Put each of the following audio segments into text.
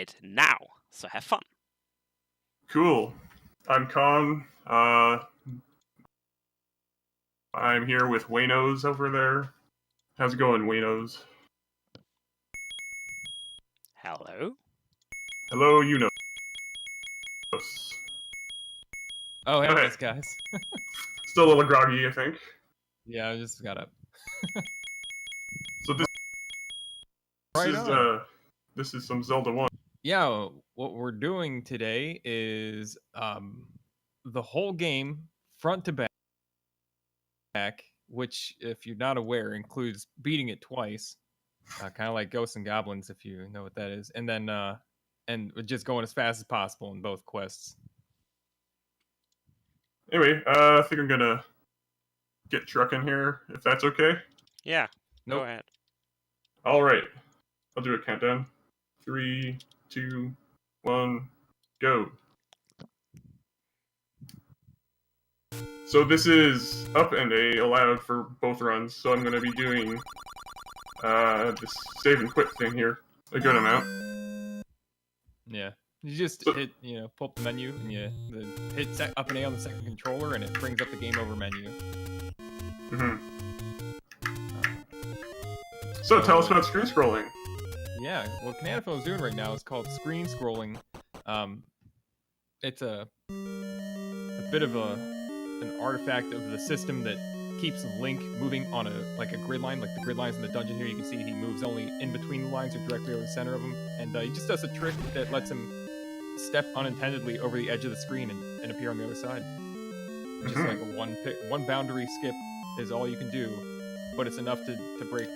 started now. So have fun. Cool. I'm Khan. I'm here with Waynos over there. How's it going, Waynos? Hello? Hello, you know. Oh, hey, Okay. guys. Still a little groggy, I think. Yeah, I just got up. So this is some Zelda 1. Yeah, what we're doing today is the whole game, front to back, which, if you're not aware, includes beating it twice, kind of like Ghosts and Goblins, if you know what that is, and then and just going as fast as possible in both quests. Anyway, I think I'm gonna get trucking here, if that's okay. Yeah, Nope. go ahead. All right, I'll do a countdown. 3, 2, 1, go. So this is up and A allowed for both runs, so I'm going to be doing this save and quit thing here a good amount. Yeah. You just hit, pull up the menu, and you hit up and A on the second controller, and it brings up the game over menu. So tell us about screen scrolling. Yeah, what khananaphone's doing right now is called screen scrolling. It's a bit of an artifact of the system that keeps Link moving on a grid line, like the grid lines in the dungeon here. You can see he moves only in between the lines or directly over the center of them, and he just does a trick that lets him step unintendedly over the edge of the screen and appear on the other side. It's just like a one boundary skip is all you can do, but it's enough to break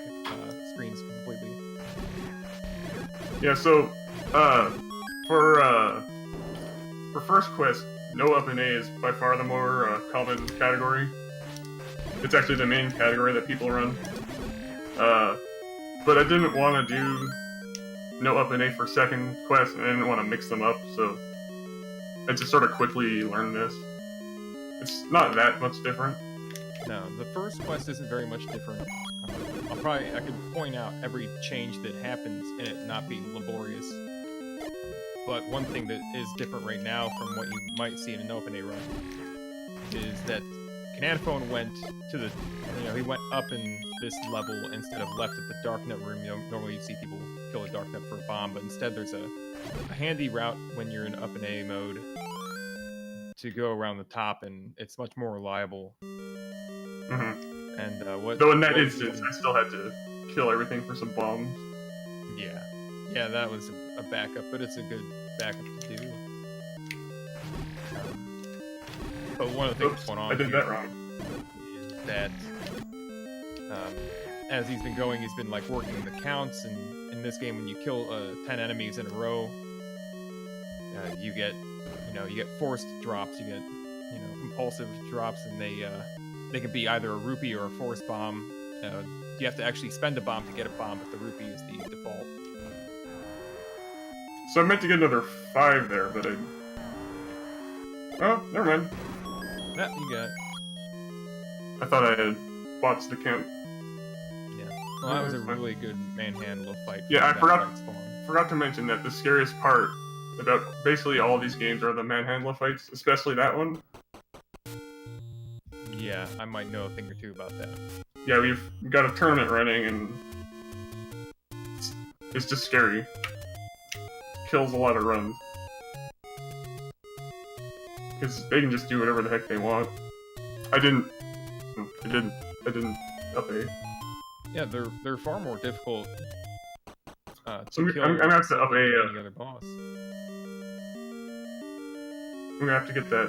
screens completely. Yeah, so for first quest, no up and A is by far the more common category. It's actually the main category that people run. But I didn't want to do no up and A for second quest, and I didn't want to mix them up, so I just sort of quickly learned this. It's not that much different. No, the first quest isn't very much different. I could point out every change that happens and it not being laborious. But one thing that is different right now from what you might see in an open A run is that khananaphone went to the, he went up in this level instead of left at the darknet room. Normally you see people kill a darknet for a bomb, but instead there's a handy route when you're in up and A mode to go around the top, and it's much more reliable. And though in that instance, I still had to kill everything for some bombs. Yeah, that was a backup, but it's a good backup to do. But one of the things going on, I did that wrong. Is that as he's been going, he's been working the counts, and in this game, when you kill 10 enemies in a row, you get forced drops, you get compulsive drops, and they can be either a rupee or a force bomb. You have to actually spend a bomb to get a bomb, but the rupee is the default. So I meant to get another 5 there, but oh, never mind. Yeah, you got it. I thought I had botched the count. Yeah. Well, that was a really good manhandle fight. Yeah, I forgot to mention that the scariest part about basically all these games are the manhandle fights, especially that one. Yeah, I might know a thing or two about that. Yeah, we've got a tournament running, and it's just scary. Kills a lot of runs. Because they can just do whatever the heck they want. I didn't up A. Yeah, they're far more difficult So to kill I'm gonna have to up A. any other boss. I'm gonna have to get that.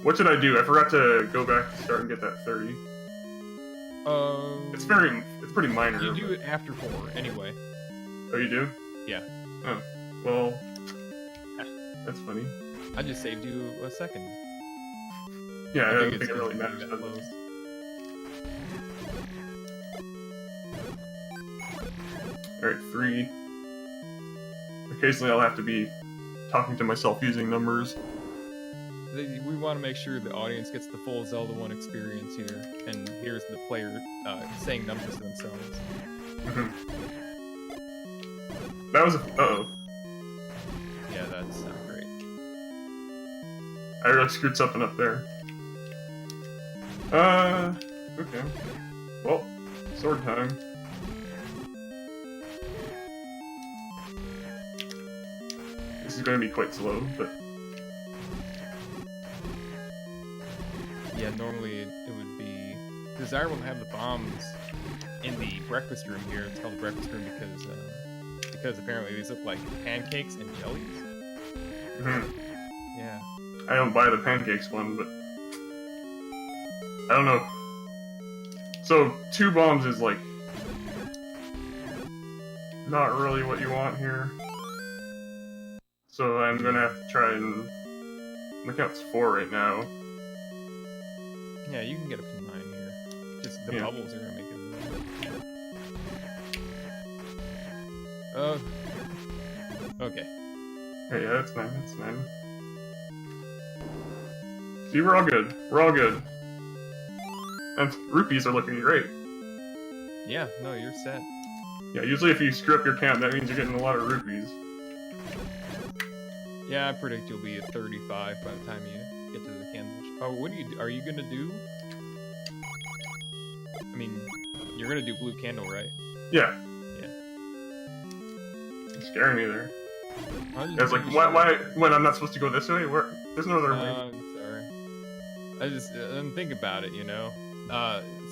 What should I do? I forgot to go back to start and get that 30. It's pretty minor. You do it after 4, anyway. Oh, you do? Yeah. Oh, well, that's funny. I just saved you a second. Yeah, I don't think it really matters. Alright, 3. Occasionally I'll have to be talking to myself using numbers. We want to make sure the audience gets the full Zelda 1 experience here, and here's the player saying numbers to themselves. That was a... Uh-oh. That's not great. I really screwed something up there. Okay. Well, sword time. This is going to be quite slow, but... Yeah, normally it would be desirable to have the bombs in the breakfast room here. It's called the breakfast room because apparently these look like pancakes and jellies. Yeah. I don't buy the pancakes one, but... I don't know. So, 2 bombs is like... not really what you want here. So I'm gonna have to try and... look out, it's 4 right now. Yeah, you can get up to 9 here. Just the bubbles are gonna make it. Oh. Okay. Hey, yeah, that's 9, that's 9. See, we're all good. We're all good. And rupees are looking great. Yeah, no, you're set. Yeah, usually if you screw up your count, that means you're getting a lot of rupees. Yeah, I predict you'll be at 35 by the time you get to the candle. Oh, what are you gonna do? I mean, you're gonna do blue candle, right? Yeah. Yeah. You're scaring me there. I was like, why, when I'm not supposed to go this way? There's no other way. I'm sorry. I didn't think about it, you know?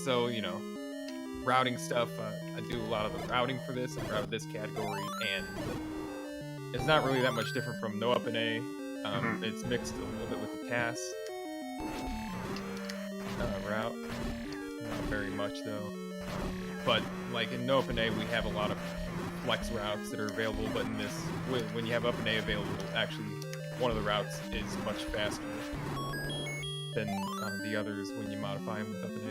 So, you know, routing stuff, I do a lot of the routing for this. I routed this category, and it's not really that much different from No Up and A. It's mixed a little bit with the TAS route. Not very much, though. But, like, in No Up and A, we have a lot of flex routes that are available, but in this, when you have Up and A available, actually, one of the routes is much faster than the others when you modify them with Up and A.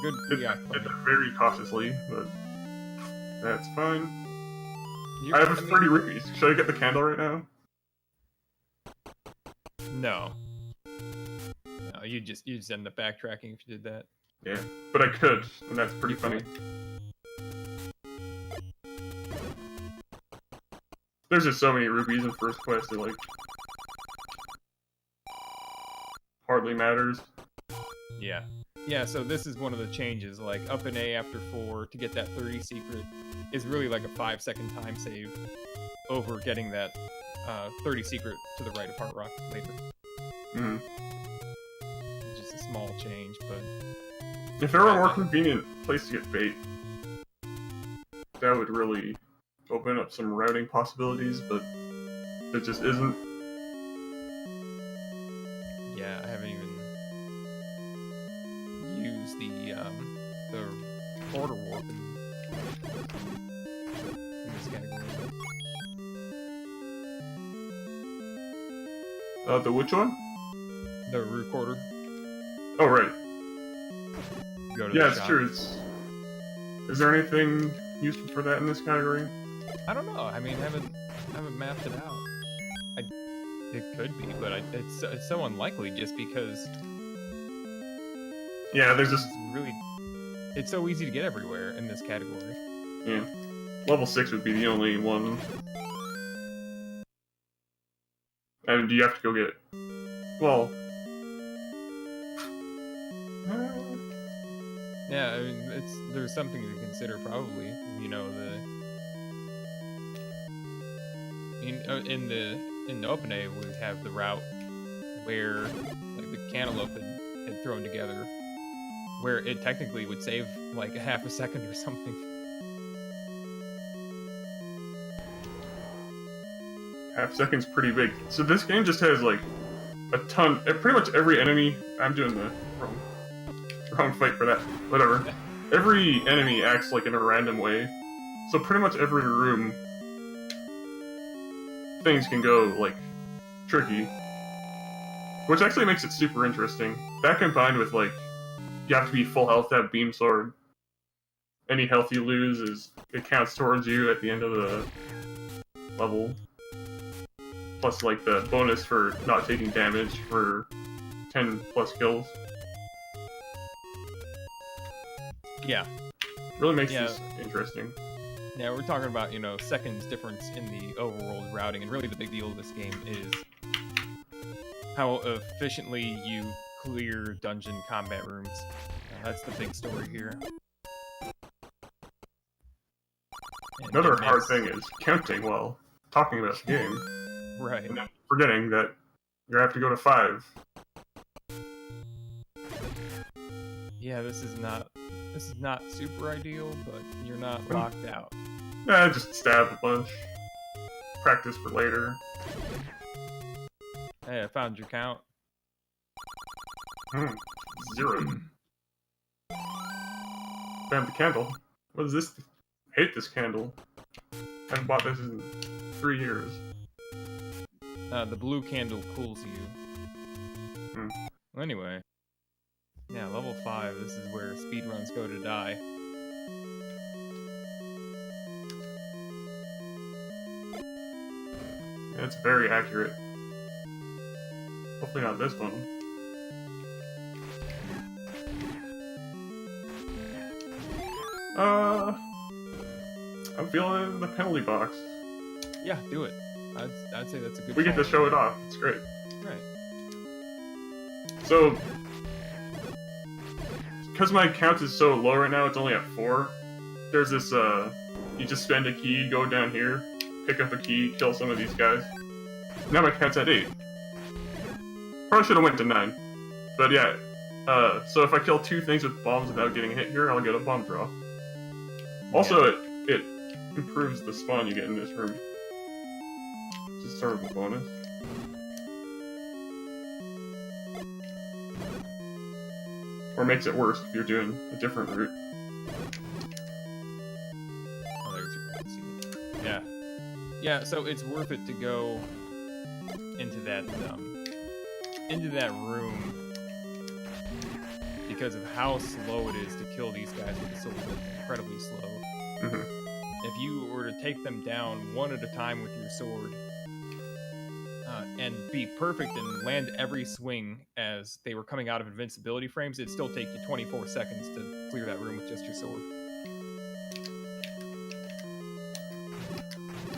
Good. Did that very cautiously, but that's fine. I have 30 rupees. Should I get the candle right now? No. No, you just end up backtracking if you did that. Yeah, but I could, and that's pretty funny. There's just so many rupees in first quest, it like hardly matters. Yeah. Yeah, so this is one of the changes, like Up and A after 4 to get that 30 secret is really like a 5-second time save over getting that 30 secret to the right of Heart Rock later. It's just a small change, but... If there were a more convenient place to get bait, that would really open up some routing possibilities, but it just isn't. Yeah, I haven't even used the order warp in this category. The which one? The recorder. Oh, right. Go to Yeah, the it's shop. true. Is there anything useful for that in this category? I don't know. I mean, I haven't mapped it out. It could be, but it's so unlikely just because. Yeah, there's just it's so easy to get everywhere in this category. Yeah, level 6 would be the only one. And do you have to go get? Well. Yeah, I mean, there's something to consider probably. You know, in the Open A we have the route where like the cantaloupe had thrown together, where it technically would save like a half a second or something. Half second's pretty big. So this game just has like a ton. Pretty much every enemy. I'm doing the wrong fight for that. Whatever. Every enemy acts like in a random way. So pretty much every room, things can go like tricky, which actually makes it super interesting. That combined with like you have to be full health to have beam sword. Any health you lose it counts towards you at the end of the level. Plus like the bonus for not taking damage for 10 plus kills. Yeah. Really makes this interesting. Yeah, we're talking about, you know, seconds difference in the overworld routing, and really the big deal of this game is how efficiently you clear dungeon combat rooms. That's the big story here. And Another it hard makes- thing is counting while talking about the game. Right. And then forgetting that you have to go to 5. Yeah, this is not super ideal, but you're not locked out. Just stab a bunch. Practice for later. Hey, I found your count. 0. Found the candle. What is this? I hate this candle. I haven't bought this in 3 years. The blue candle cools you. Well, anyway. Yeah, level 5, this is where speedruns go to die. Yeah, it's very accurate. Hopefully not this one. I'm feeling the penalty box. Yeah, do it. I'd say that's a good We get to call. show it off. It's great. Right. So, because my count is so low right now, it's only at 4. There's this, you just spend a key, go down here, pick up a key, kill some of these guys. Now my count's at 8. Probably should have went to 9. But yeah, so if I kill 2 things with bombs without getting hit here, I'll get a bomb draw. Also, it improves the spawn you get in this room. Which is sort of a bonus. Or makes it worse if you're doing a different route. Oh, there's your cutscene. Yeah. Yeah, so it's worth it to go into that room because of how slow it is to kill these guys with the sword. It's incredibly slow. If you were to take them down one at a time with your sword and be perfect and land every swing as they were coming out of invincibility frames, it'd still take you 24 seconds to clear that room with just your sword.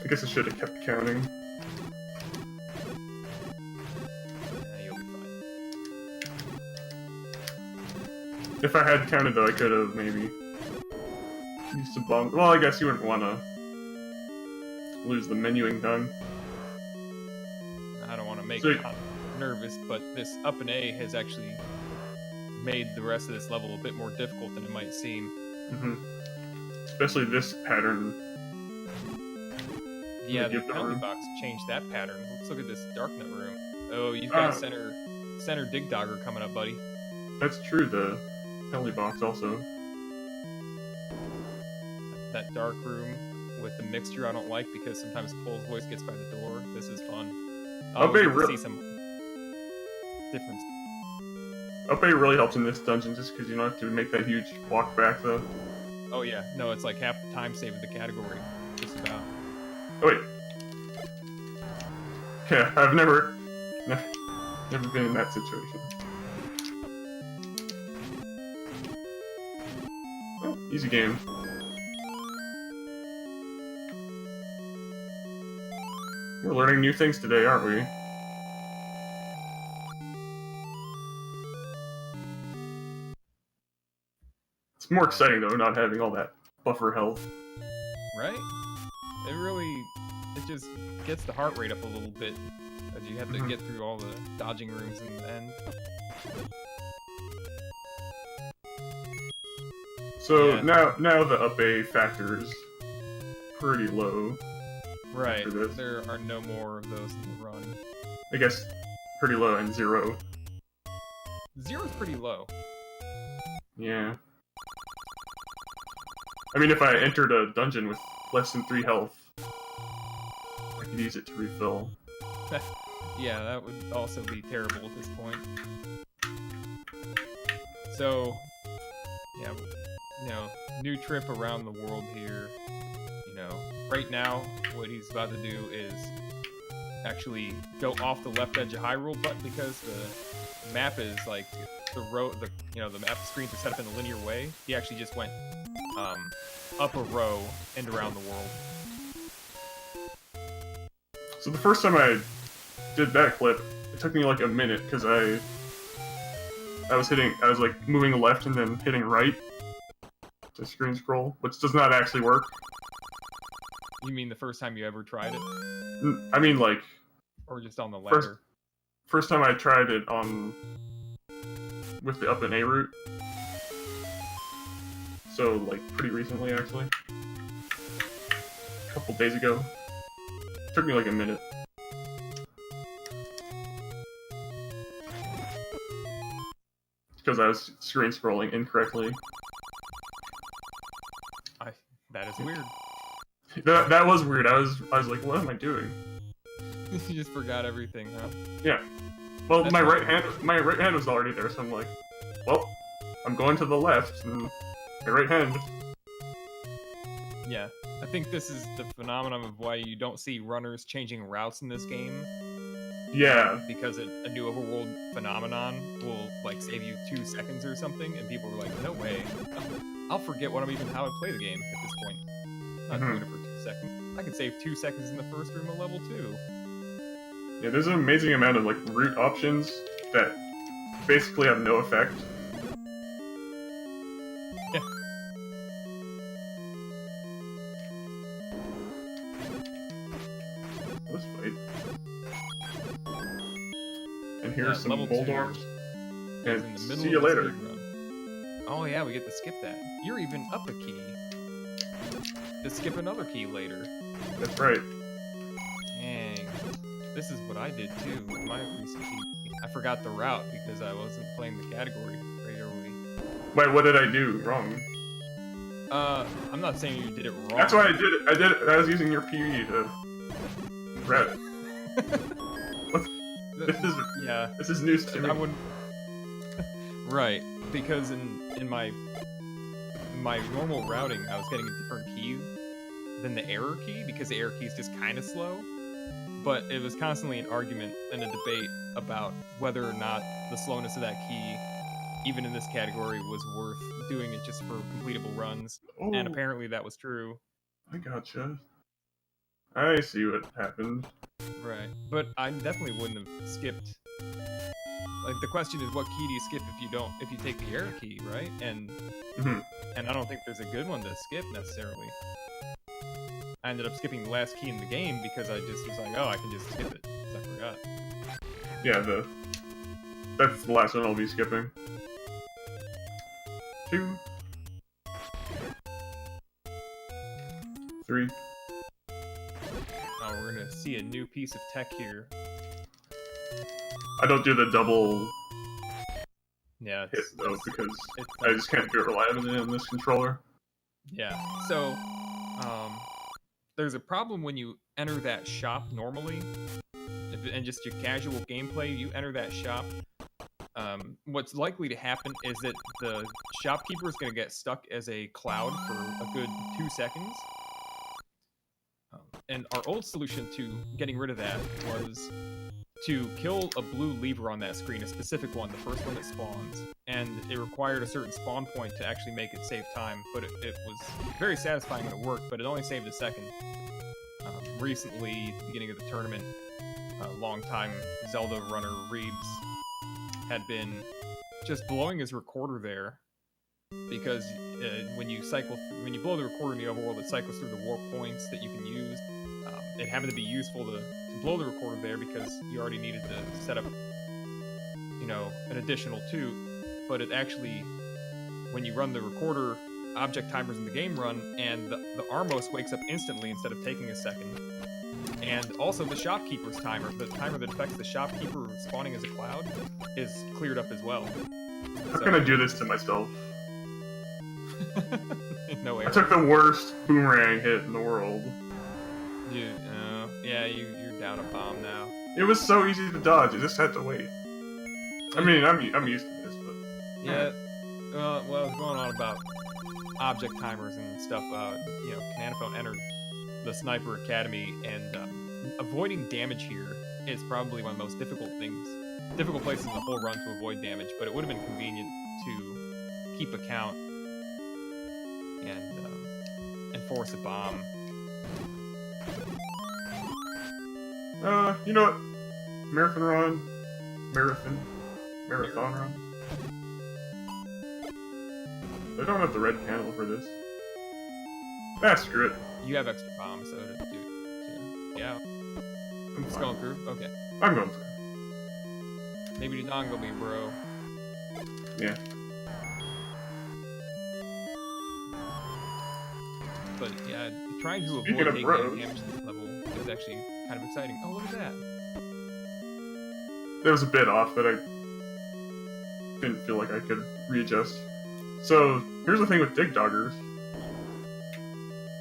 I guess I should have kept counting. Yeah, you'll be fine. If I had counted though, I could have maybe used some bomb. Well, I guess you wouldn't want to lose the menuing time. I don't want to make So- Con nervous, but this up and A has actually made the rest of this level a bit more difficult than it might seem. Especially this pattern. Yeah, the give the penalty room. box changed that pattern. Let's look at this dark nut room. Oh, you've got center dig dogger coming up, buddy. That's true, the penalty box also. That dark room with the mixture I don't like because sometimes Cole's voice gets by the door. This is fun. I'll we be get to real- see some difference. Up A really helps in this dungeon just because you don't have to make that huge walk back though. Oh yeah, no, it's like half the time save of the category, just about. Oh wait. Yeah, I've never been in that situation. Oh, easy game. We're learning new things today, aren't we? It's more exciting though, not having all that buffer health. Right? It just gets the heart rate up a little bit as you have to get through all the dodging rooms in the end. So Yeah. now the up A factor is pretty low. Right. After this. There are no more of those in the run. I guess pretty low and 0. Zero's pretty low. Yeah. I mean, if I entered a dungeon with less than 3 health, I could use it to refill. Yeah, that would also be terrible at this point. So, yeah, new trip around the world here. Right now, what he's about to do is actually go off the left edge of Hyrule, but because the map is like the row, the map screens are set up in a linear way. He actually just went up a row and around the world. So the first time I did that clip, it took me like a minute because I was like moving left and then hitting right to screen scroll, which does not actually work. You mean the first time you ever tried it? I mean, like, or just on the ladder? First time I tried it with the up and A route. So, like, pretty recently, actually. A couple days ago. Took me like a minute. Because I was screen scrolling incorrectly. That is weird. That was weird. I was like, what am I doing? You just forgot everything, huh? Yeah. Well, That's my right hand was already there, so I'm like, well, I'm going to the left, and my right hand. Yeah, I think this is the phenomenon of why you don't see runners changing routes in this game. Yeah. Because a new overworld phenomenon will like save you 2 seconds or something, and people are like, no way. I'll forget how I play the game at this point. I'm not doing it for 2 seconds. I can save 2 seconds in the first room of level 2. Yeah, there's an amazing amount of like route options that basically have no effect. Yeah. Let's fight. And here's some level Boldorms. in the And middle see you of the later. speedrun. Oh yeah, we get to skip that. You're even up a key to skip another key later. That's right. Dang. This is what I did too with my recent key. I forgot the route because I wasn't playing the category regularly. Wait, what did I do wrong? I'm not saying you did it wrong. That's why I did it. I was using your PV to grab it. This is news to me. I wouldn't. Right, because in my normal routing, I was getting a different key than the error key because the error key is just kind of slow. But it was constantly an argument and a debate about whether or not the slowness of that key, even in this category, was worth doing it just for completable runs. Oh, And apparently that was true. I gotcha. I see what happened. Right, but I definitely wouldn't have skipped. Like the question is, what key do you skip if you take the error key, right? And I don't think there's a good one to skip necessarily. I ended up skipping the last key in the game because I just was like, oh, I can just skip it. 'Cause I forgot. Yeah, that's the last one I'll be skipping. 2, 3. Oh, we're gonna see a new piece of tech here. I don't do the double Yeah, hit though because I just can't do it reliably on this controller. Yeah, so there's a problem when you enter that shop normally, and just your casual gameplay, you enter that shop. What's likely to happen is that the shopkeeper is going to get stuck as a cloud for a good 2 seconds. And our old solution to getting rid of that was to kill a blue lever on that screen, a specific one, the first one that spawns. And it required a certain spawn point to actually make it save time, but it was very satisfying when it worked, but it only saved a second. Recently, at the beginning of the tournament, longtime Zelda runner Reeves had been just blowing his recorder there, because when you blow the recorder in the overworld, it cycles through the warp points that you can use. It happened to be useful to blow the recorder there because you already needed to set up, an additional 2. But it actually, when you run the recorder, object timers in the game run, and the Armos wakes up instantly instead of taking a second. And also the shopkeeper's timer, the timer that affects the shopkeeper spawning as a cloud, is cleared up as well. How can I do this to myself? No error. I took the worst boomerang hit in the world. You're down a bomb now. It was so easy to dodge, I just had to wait. I mean, I'm used to this, but... Yeah, well, I was going on about object timers and stuff. Khananaphone entered the Sniper Academy, and avoiding damage here is probably one of the most difficult things difficult places in the whole run to avoid damage, but it would have been convenient to keep a count and enforce a bomb. You know what? Marathon run. I don't have the red panel for this. Ah, screw it. You have extra bombs, so to do too. Yeah. I'm It's fine. going through? Okay. I'm going through. Maybe the dongle me, bro. Yeah. But yeah, trying to Speaking avoid of taking bros. damage in this level is actually kind of exciting. Oh, look at that. There was a bit off that I didn't feel like I could readjust. So, here's the thing with dig doggers.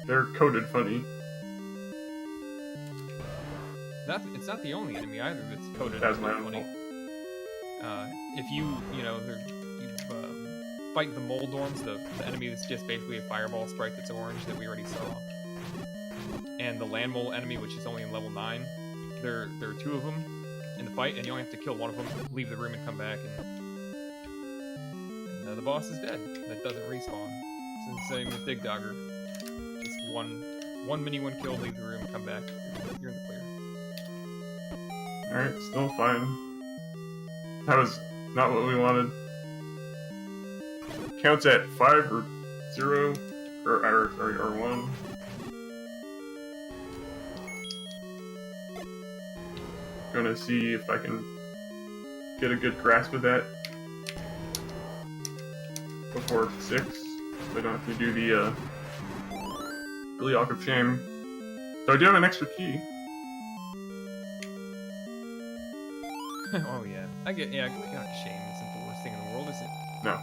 They're coded funny. It's not the only enemy either that's coded That's as my own funny. fault. If you fight the Moldorms, the enemy that's just basically a fireball sprite that's orange that we already saw, and the land mole enemy, which is only in level 9, there are 2 of them in the fight, and you only have to kill one of them, leave the room, and come back, and the boss is dead. That doesn't respawn. It's the same with Dig Dogger. Just one mini one kill, leave the room, come back. You're in the clear. Alright, still fine. That was not what we wanted. Counts at 5 or 0, or 1. Gonna see if I can get a good grasp of that before 6. So I don't have to do the really awkward shame. So I do have an extra key. Oh yeah, I get shame isn't the worst thing in the world, is it? No.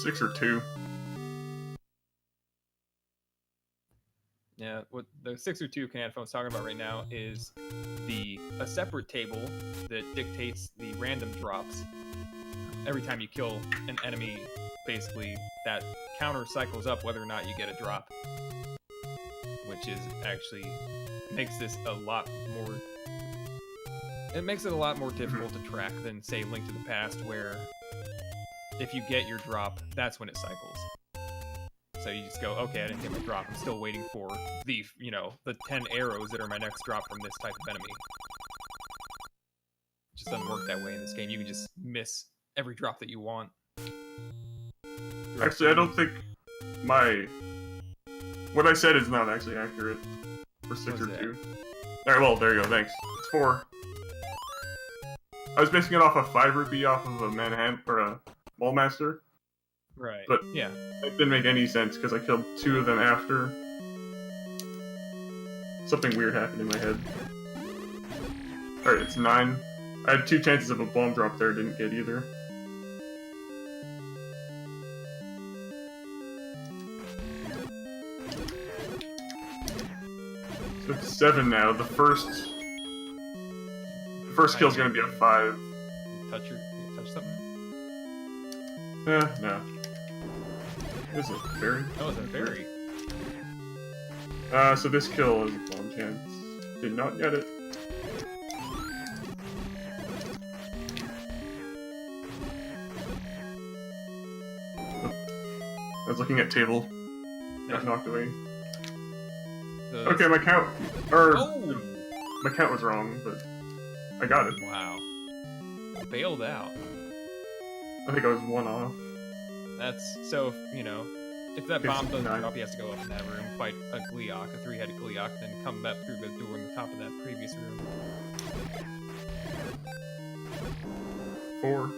6 or 2. Yeah, what the 6 or 2 khananaphone's talking about right now is a separate table that dictates the random drops. Every time you kill an enemy, basically that counter cycles up whether or not you get a drop, which is actually makes this a lot more. It makes it a lot more difficult to track than, say, Link to the Past, where if you get your drop, that's when it cycles. So you just go, okay, I didn't get my drop. I'm still waiting for the 10 arrows that are my next drop from this type of enemy. It just doesn't work that way in this game. You can just miss every drop that you want. Actually, I don't think what I said is not actually accurate for 6 or 2. Alright, well, there you go, thanks. It's 4. I was basing it off a 5 rupee off of a Manhattan, or a Mallmaster. Right. But yeah, it didn't make any sense because I killed 2 of them after. Something weird happened in my head. Alright, it's 9. I had 2 chances of a bomb drop there, didn't get either. So it's 7 now. The first kill's gonna be a 5. you touch something? No. Is it berry? Oh, it's a berry. So this kill is a bomb chance. Did not get it. I was looking at table. Got knocked away. Okay, my count was wrong, but I got it. Wow. I bailed out. I think I was 1 off. That's so if that bomb doesn't 9. drop, he has to go up in that room, fight a Gleeok, a 3-headed Gleeok, then come back through the door in the top of that previous room. 4.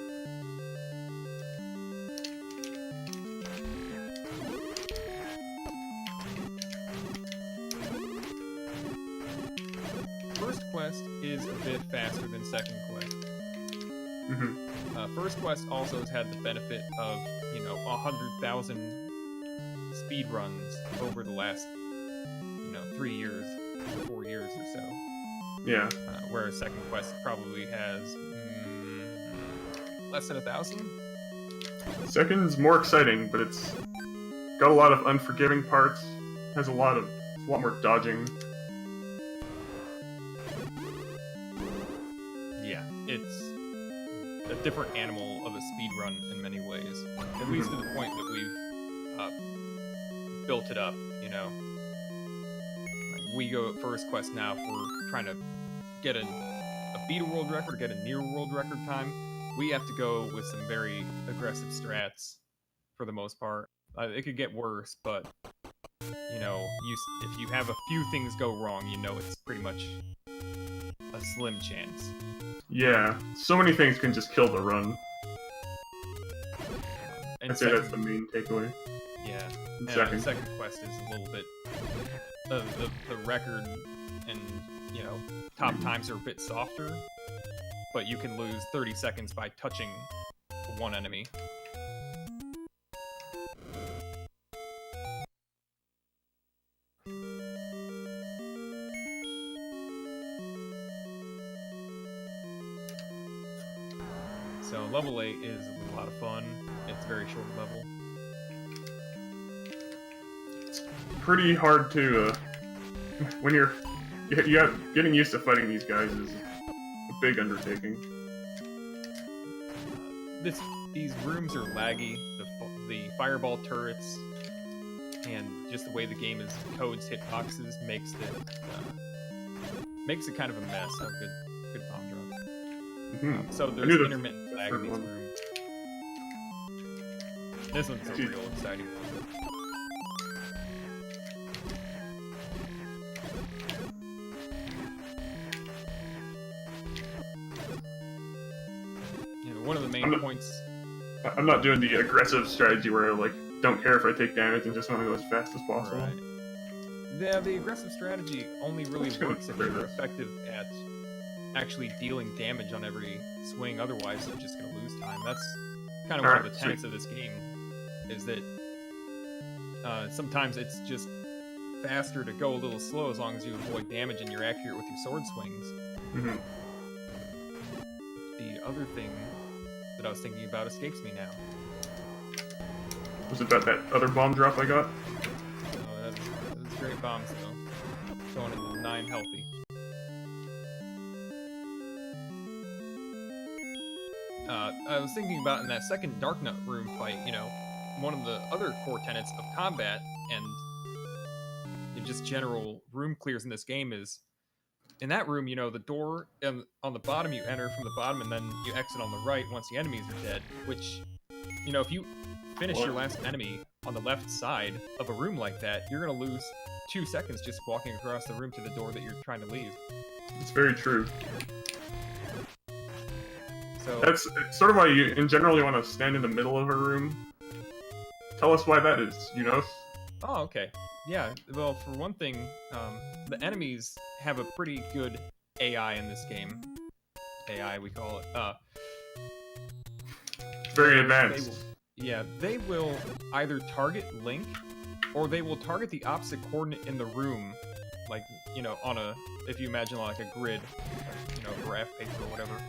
First quest is a bit faster than second quest. First quest also has had the benefit of 100,000 speed runs over the last 3 years, 4 years or so. Yeah. Whereas second quest probably has less than 1,000. Second's more exciting, but it's got a lot of unforgiving parts. Has a lot more dodging. yeah, it's a different animal of a speed run in many ways. At least to the point that we've built it up, you know. Like we go at first quest now if we're trying to get a beat a world record, get a near world record time. We have to go with some very aggressive strats for the most part. It could get worse, but you know, if you have a few things go wrong, you know it's pretty much a slim chance. Yeah, so many things can just kill the run. And I'd say that's the main takeaway. Yeah. And The second quest is a little bit the record and you know top times are a bit softer, but you can lose 30 seconds by touching one enemy. So level 8 is a lot of fun. It's a very short level. It's pretty hard to when you're getting used to fighting these guys is a big undertaking. These rooms are laggy. The fireball turrets and just the way the game is codes hitboxes makes it kind of a mess. Oh, good bomb drop. So there's intermittent lag in these rooms. This one's a real exciting one. You know, one of the main points. I'm not doing the aggressive strategy where I like don't care if I take damage and just want to go as fast as possible. Right. Yeah, the aggressive strategy only really works if you're effective at actually dealing damage on every swing. Otherwise, you're just going to lose time. That's kind of one of the tenets of this game, is that sometimes it's just faster to go a little slow as long as you avoid damage and you're accurate with your sword swings. Mm-hmm. The other thing that I was thinking about escapes me now. Was it about that other bomb drop I got? No, that's great bombs though. Going into 9 healthy. I was thinking about in that second Dark Nut room fight, you know, one of the other core tenets of combat and just general room clears in this game is, in that room, you know, the door on the bottom you enter from the bottom and then you exit on the right once the enemies are dead, which, you know, if you finish your last enemy on the left side of a room like that, you're going to lose 2 seconds just walking across the room to the door that you're trying to leave. It's very true. So that's sort of why you, in general, you want to stand in the middle of a room. Tell us why that is, you know? Oh, okay. Yeah, well, for one thing, the enemies have a pretty good AI in this game. AI, we call it. Very advanced. They will either target Link, or they will target the opposite coordinate in the room, like, you know, if you imagine like a grid, you know, graph paper or whatever.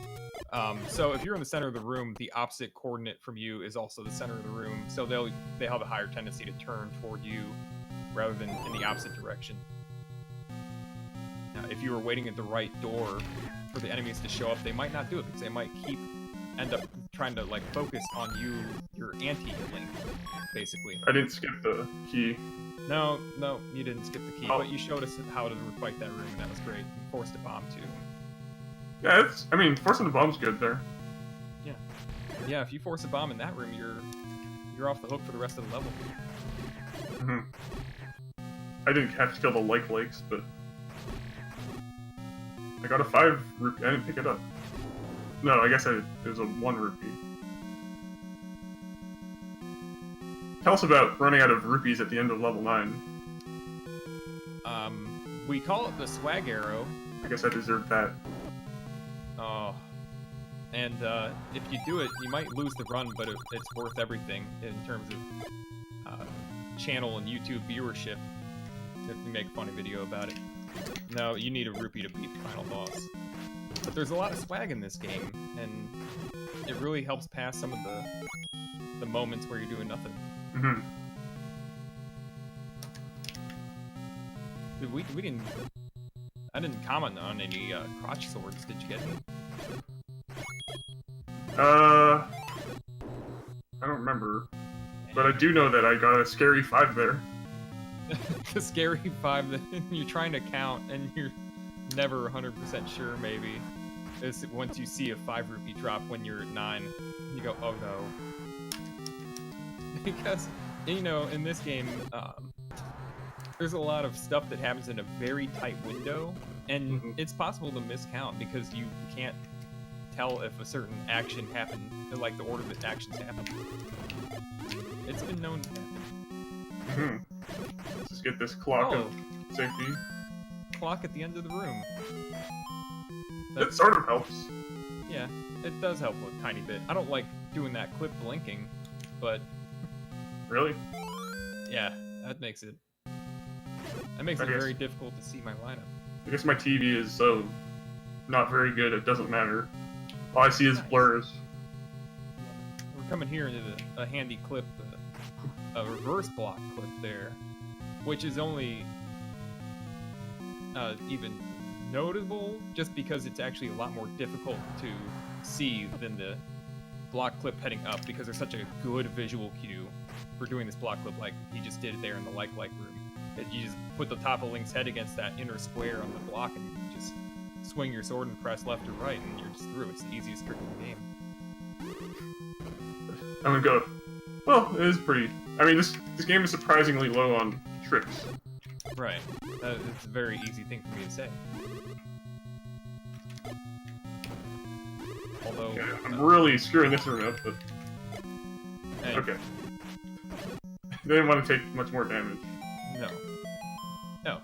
So if you're in the center of the room, the opposite coordinate from you is also the center of the room, so they have a higher tendency to turn toward you rather than in the opposite direction. Now, if you were waiting at the right door for the enemies to show up, they might not do it because they might end up trying to like focus on your anti-Link, basically. I didn't skip the key. No, you didn't skip the key, but you showed us how to fight that room, and that was great. You forced a bomb too. Yeah, I mean, forcing the bomb's good there. Yeah, if you force a bomb in that room, you're off the hook for the rest of the level. Mm-hmm. I didn't have to kill the likes, but I got a 5 rupee. I didn't pick it up. No, I guess it was a 1 rupee. Tell us about running out of rupees at the end of level 9. We call it the swag arrow. I guess I deserved that. Oh. And if you do it, you might lose the run, but it's worth everything in terms of channel and YouTube viewership. If we make a funny video about it. No, you need a rupee to beat the final boss. But there's a lot of swag in this game, and it really helps pass some of the moments where you're doing nothing. Mm-hmm. I didn't comment on any crotch swords. Did you get any? I don't remember. But I do know that I got a scary 5 there. The scary 5 that you're trying to count and you're never 100% sure, maybe. Is once you see a 5 rupee drop when you're at 9, you go, oh no. Because, you know, in this game, there's a lot of stuff that happens in a very tight window, and it's possible to miscount because you can't tell if a certain action happened, like the order that actions happen. It's been known to happen. Let's just get this clock of safety. Clock at the end of the room. That sort of helps. Yeah, it does help a tiny bit. I don't like doing that clip blinking, but... Really? Yeah, that makes it very difficult to see my lineup. I guess my TV is so not very good, it doesn't matter. All I see is blurs. We're coming here into a handy clip, a reverse block clip there, which is only even notable just because it's actually a lot more difficult to see than the block clip heading up, because there's such a good visual cue for doing this block clip like he just did there in the like room. That you just put the top of Link's head against that inner square on the block and you just swing your sword and press left or right and you're just through. It's the easiest trick in the game. I'm gonna go. Well, it is pretty. I mean, this game is surprisingly low on tricks. Right. It's a very easy thing for me to say. Although... Okay, I'm really screwing this one up, but... Hey. Okay. They didn't want to take much more damage. No.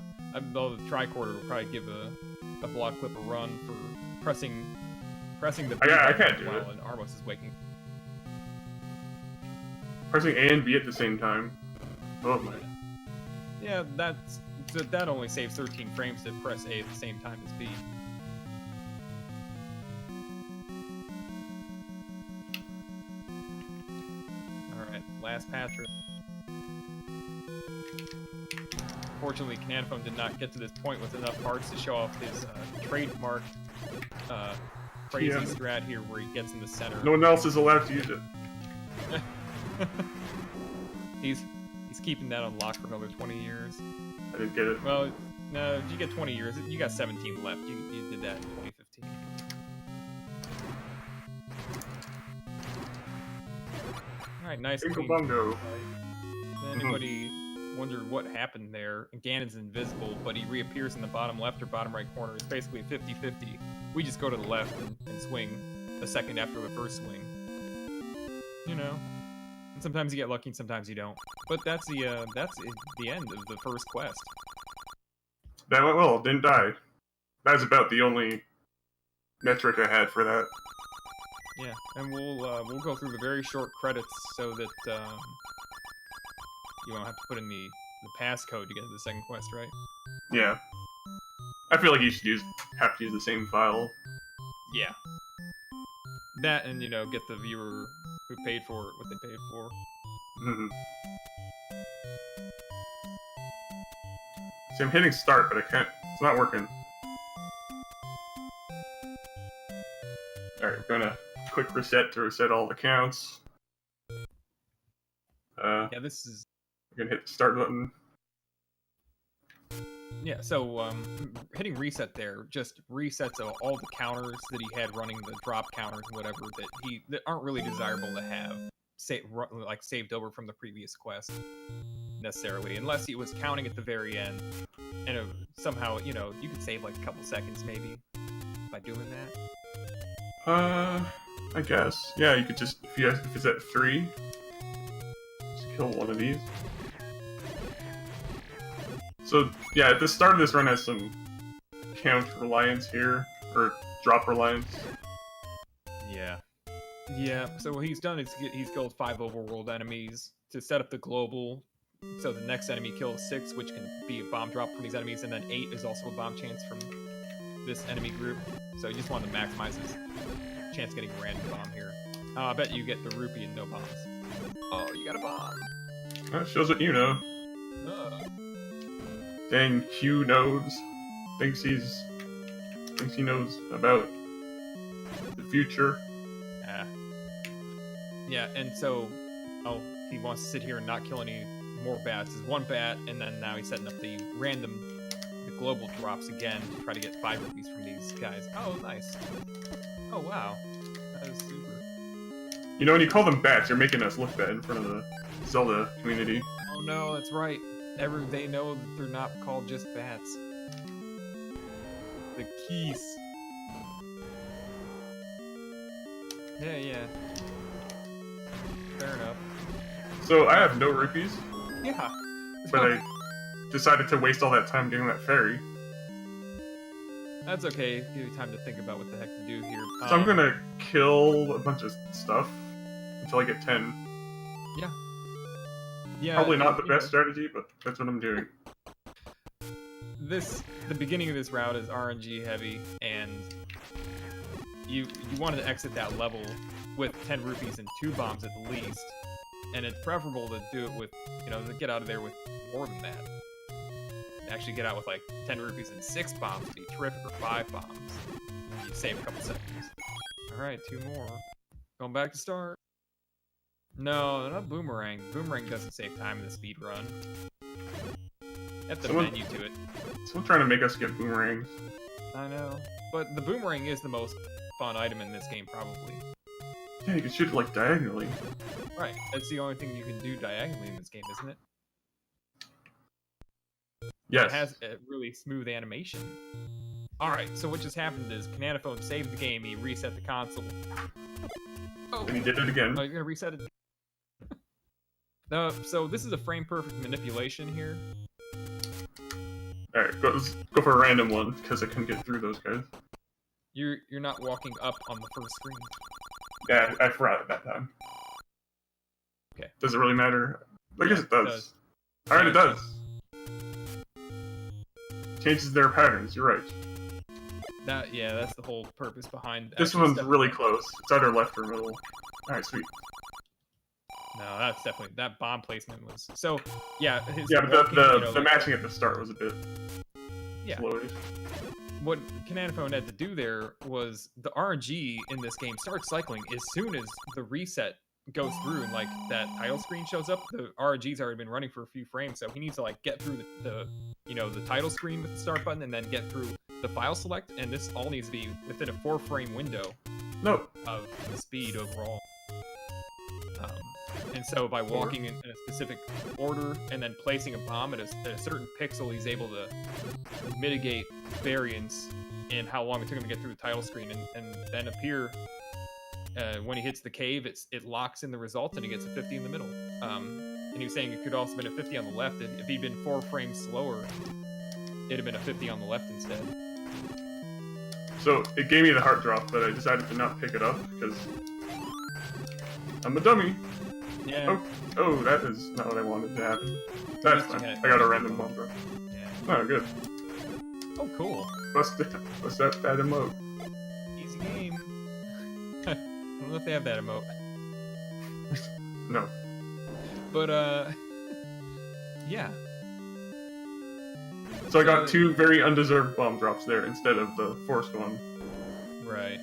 Though the tricorder will probably give a block clip a run for pressing the B I can't do while it. an Armos is waking. Pressing A and B at the same time. Oh my. Yeah, that only saves 13 frames to press A at the same time as B. Alright, last patcher. Fortunately, khananaphone did not get to this point with enough parts to show off his trademark crazy strat here where he gets in the center. No one else is allowed to use it. He's keeping that unlocked for another 20 years. I didn't get it. Well, no, you get 20 years. You got 17 left. You did that in 2015. Alright, nice. Bingo bongo. Anybody wonder what happened there? Ganon's invisible, but he reappears in the bottom left or bottom right corner. It's basically 50-50. We just go to the left and swing a second after the first swing. You know. And sometimes you get lucky and sometimes you don't. But that's the end of the first quest. That went well, didn't die. That was about the only metric I had for that. Yeah, and we'll go through the very short credits so that you won't have to put in the passcode to get to the second quest, right? Yeah. I feel like you should have to use the same file. Yeah. That and, you know, get the viewer who paid for it what they paid for. See, I'm hitting start, but I can't. It's not working. Alright, we're gonna quick reset to reset all the counts. Yeah, this is... We're gonna hit the start button. Yeah, so hitting reset there just resets all the counters that he had running, the drop counters and whatever that aren't really desirable to have saved over from the previous quest necessarily, unless he was counting at the very end and somehow, you know, you could save like a couple seconds maybe by doing that. I guess. Yeah, you could just if it's at 3, just kill one of these. So, yeah, at the start of this run has some count reliance here, or drop reliance. Yeah. Yeah, so what he's done is he's killed 5 overworld enemies to set up the global, so the next enemy kills 6, which can be a bomb drop from these enemies, and then 8 is also a bomb chance from this enemy group. So he just wanted to maximize his chance of getting a random bomb here. I bet you get the rupee and no bombs. Oh, you got a bomb. That shows what you know. Dang, Q knows. Thinks he knows about the future. Yeah. Yeah, and so, oh, he wants to sit here and not kill any more bats. There's one bat, and then now he's setting up the global drops again to try to get 5 rupees from these guys. Oh, nice. Oh, wow. That is super. You know, when you call them bats, you're making us look bad in front of the Zelda community. Oh no, that's right. They know that they're not called just bats. The keys. Yeah. Fair enough. So I have no rupees, Yeah. but I decided to waste all that time getting that ferry. That's okay. Give you time to think about what the heck to do here. So I'm gonna kill a bunch of stuff until I get 10. Yeah. Probably not the best strategy, but that's what I'm doing. The beginning of this route is RNG heavy, and you wanted to exit that level with 10 rupees and 2 bombs at the least, and it's preferable to do it with, to get out of there with more than that. Actually get out with like 10 rupees and 6 bombs would be terrific, or 5 bombs. You save a couple seconds. Alright, 2 more. Going back to start. No, not boomerang. Boomerang doesn't save time in the speed run. You have to menu to it. Someone trying to make us get boomerangs. I know. But the boomerang is the most fun item in this game, probably. Yeah, you can shoot it like diagonally. Right. That's the only thing you can do diagonally in this game, isn't it? Yes. It has a really smooth animation. Alright, so what just happened is khananaphone saved the game, he reset the console. Oh, And he did it again. oh you're gonna reset it? No, so this is a frame-perfect manipulation here. Alright, let's go for a random one, because I couldn't get through those guys. You're not walking up on the first screen. Yeah, I forgot at that time. Okay. Does it really matter? I guess Yeah, it does. Alright, it does. Changes their patterns, you're right. That's the whole purpose behind This actually one's stepping- really close. It's either left or middle. Alright, sweet. No, that's definitely, that bomb placement was, so, yeah. Yeah, but the matching at the start was a bit slowish. What khananaphone had to do there was the RNG in this game starts cycling as soon as the reset goes through and like that title screen shows up. The RNG's already been running for a few frames, so he needs to like get through the title screen with the start button and then get through the file select, and this all needs to be within a 4-frame window of speed overall. And so by walking in a specific order and then placing a bomb at a certain pixel, he's able to mitigate variance in how long it took him to get through the title screen, and then appear when he hits the cave, it locks in the results and he gets a 50 in the middle. And he was saying it could also have been a 50 on the left. If he'd been 4 frames slower, it'd have been a 50 on the left instead. So it gave me the heart drop, but I decided to not pick it up because I'm a dummy. Yeah. Oh, that is not what I wanted to happen. That's fine. I got a random bomb drop. Yeah. Oh, good. Oh, cool. What's that emote? Easy game. I don't know if they have that emote. No. But, yeah. So I got 2 very undeserved bomb drops there instead of the forced one. Right.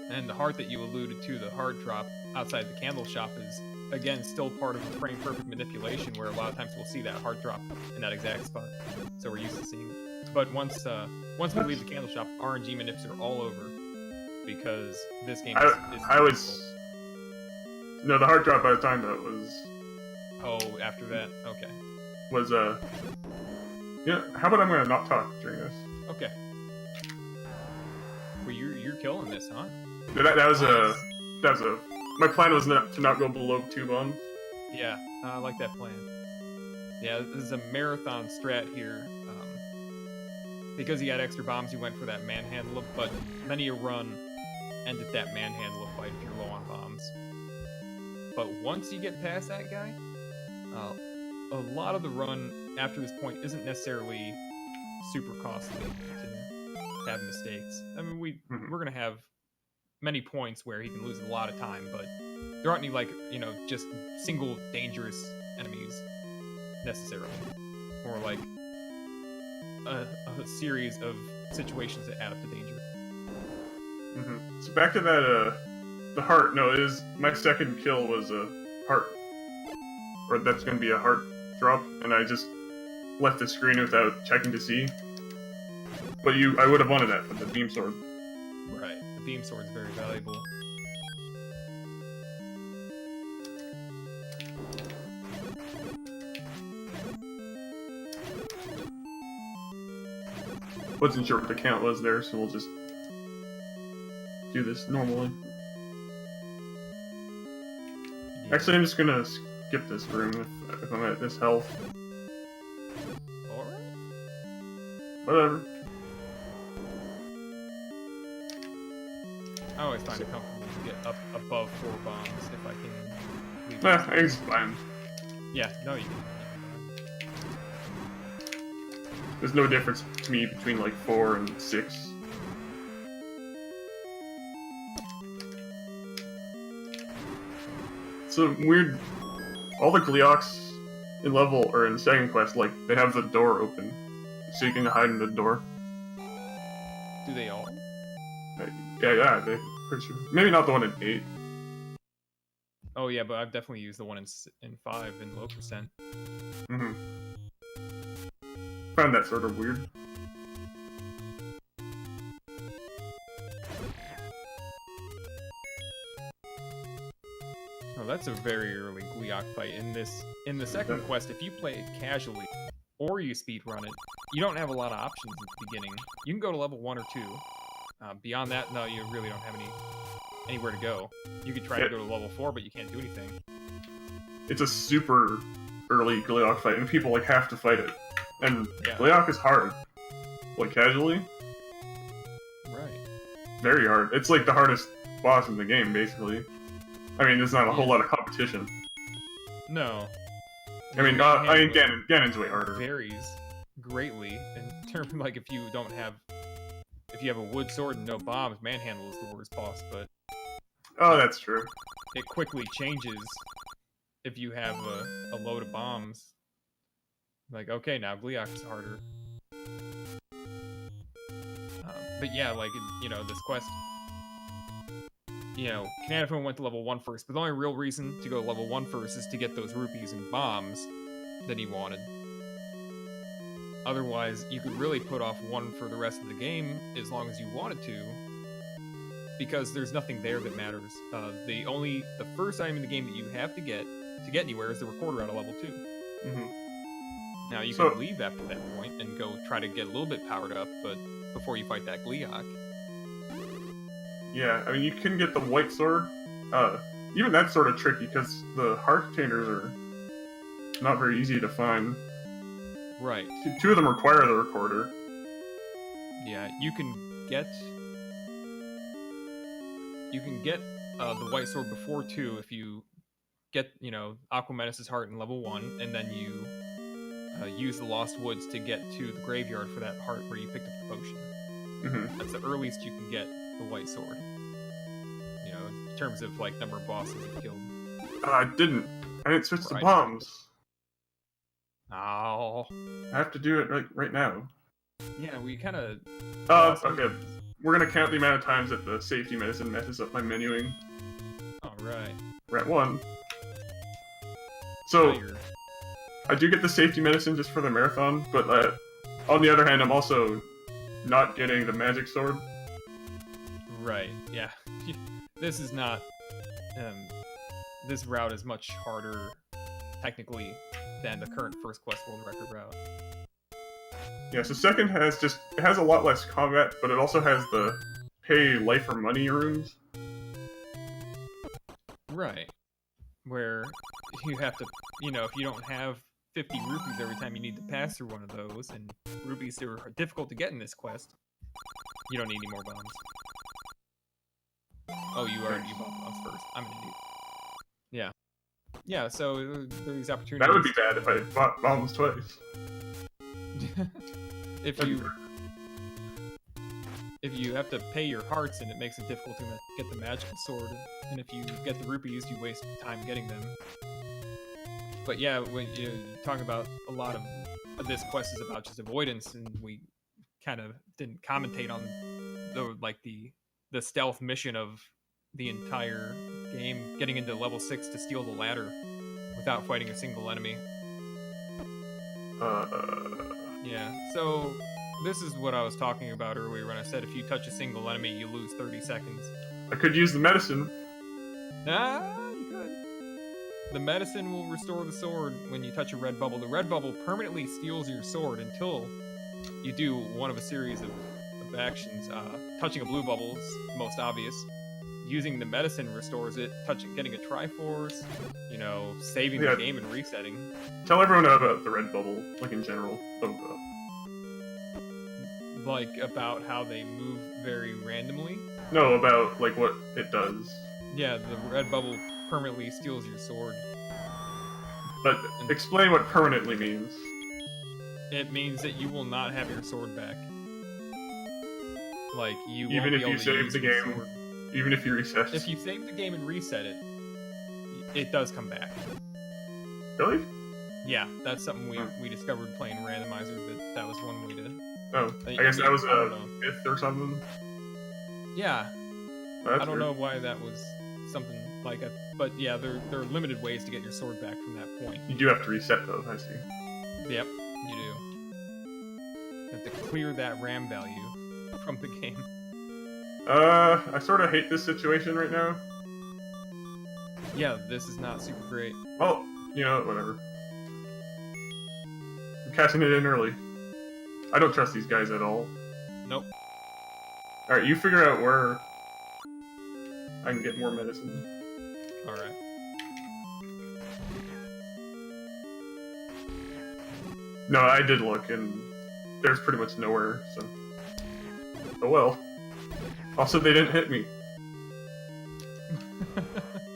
And the heart that you alluded to, the heart drop outside the candle shop, is, again, still part of the frame-perfect manipulation, where a lot of times we'll see that heart drop in that exact spot. So we're used to seeing it. But once we leave the candle shop, RNG manips are all over, because this game is No, the heart drop I was talking about was... Oh, after that? Okay. Was, Yeah, how about I'm gonna not talk during this? Okay. Well, you're killing this, huh? That was a... My plan was to not go below 2 bombs. Yeah, I like that plan. Yeah, this is a marathon strat here. Because he had extra bombs, he went for that manhandle, but many a run ended that manhandle fight if you're low on bombs. But once you get past that guy, a lot of the run after this point isn't necessarily super costly to have mistakes. I mean, we're gonna have many points where he can lose a lot of time, but there aren't any, like, just single dangerous enemies necessarily. More like a series of situations that add up to danger. So back to that The heart, no, it is. My second kill was a heart. Or that's gonna be a heart drop, and I just left the screen without checking to see. But I would have wanted that for the beam sword. Right. The beam sword's very valuable. Wasn't sure what the count was there, so we'll just do this normally. Yeah. Actually, I'm just gonna skip this room if I'm at this health. Alright. Whatever. I always find it comfortable to get up above 4 bombs if I can leave Nah, it. it's fine. Yeah, no, you can. There's no difference to me between like 4 and 6. So weird. All the Gleoks in level or in second quest, like they have the door open, so you can hide in the door. Do they all? Yeah, they pretty sure. Maybe not the one in 8. Oh yeah, but I've definitely used the one in 5 in low percent. Mm-hmm. Found that sort of weird. Oh, that's a very early Gleok fight. In the second quest, if you play it casually or you speedrun it, you don't have a lot of options at the beginning. You can go to level 1 or 2. Beyond that, no, you really don't have anywhere to go. You could try to go to level 4, but you can't do anything. It's a super early Gleok fight, and people like have to fight it. And Yeah. Gleok is hard. Like casually, Right. very hard. It's like the hardest boss in the game, basically. I mean, there's not a whole lot of competition. No. I mean, Ganon's way harder. Varies greatly in terms of, like, if you have a wood sword and no bombs, Manhandle is the worst boss, but Oh, that's true. it quickly changes if you have a load of bombs. Like, okay, now Gleok is harder. But yeah, like, this quest, khananaphone went to level 1 first, but the only real reason to go to level 1 first is to get those rupees and bombs that he wanted. Otherwise, you could really put off 1 for the rest of the game as long as you wanted to, because there's nothing there that matters. The first item in the game that you have to get anywhere is the recorder out of level 2. Mm-hmm. Now, you can leave after that point and go try to get a little bit powered up, but before you fight that Gleok. Yeah, I mean, you can get the white sword. Even that's sort of tricky, because the heart containers are not very easy to find. Right. 2 of them require the recorder. Yeah, you can get the white sword before 2 if you get, Aquamenis's heart in level 1, and then you use the Lost Woods to get to the graveyard for that heart where you picked up the potion. Mm-hmm. That's the earliest you can get the white sword. In terms of, like, number of bosses you've killed. I didn't switch to Right. bombs. Oh. I have to do it right now. Yeah, we kind of... Okay. We're gonna count the amount of times that the safety medicine messes up my menuing. Alright. We're at 1. So, I do get the safety medicine just for the marathon, but on the other hand, I'm also not getting the magic sword. Right, yeah. This is not... this route is much harder, technically, than the current first quest world record route. Yeah, so second it has a lot less combat, but it also has the pay life or money rooms. Right. Where you have to, if you don't have 50 rupees every time you need to pass through one of those, and rupees are difficult to get in this quest, you don't need any more bombs. Oh, you bought bombs first. I'm an idiot. Yeah. Yeah, so there are these opportunities. That would be bad if I bought bombs twice. If you have to pay your hearts, and it makes it difficult to get the magical sword, and if you get the rupees, you waste time getting them. But yeah, when you talk about a lot of this quest is about just avoidance, and we kind of didn't commentate on the stealth mission of the entire game, getting into level 6 to steal the ladder without fighting a single enemy. Yeah, so this is what I was talking about earlier when I said if you touch a single enemy, you lose 30 seconds. I could use the medicine. You could. The medicine will restore the sword when you touch a red bubble. The red bubble permanently steals your sword until you do one of a series of actions. Touching a blue bubble is the most obvious. Using the medicine restores it. Getting a Triforce, saving the game and resetting. Tell everyone about the red bubble, like in general. Like about how they move very randomly. No, about like what it does. Yeah, the red bubble permanently steals your sword. But explain what permanently means. It means that you will not have your sword back. Like you won't even be if able you to save use the your game, sword. even if you reset. If you save the game and reset it, it does come back. Really? Yeah, that's something we discovered playing randomizer. That was one way to. Oh, I guess that was a myth or something. Yeah, That's I don't weird. know why that was something like that, but yeah, there are limited ways to get your sword back from that point. You do have to reset though, I see. Yep, you do. You have to clear that RAM value from the game. I sort of hate this situation right now. Yeah, this is not super great. Well, whatever. I'm cashing it in early. I don't trust these guys at all. Nope. Alright, you figure out where I can get more medicine. Alright. No, I did look, and there's pretty much nowhere, so... Oh well. Also, they didn't hit me.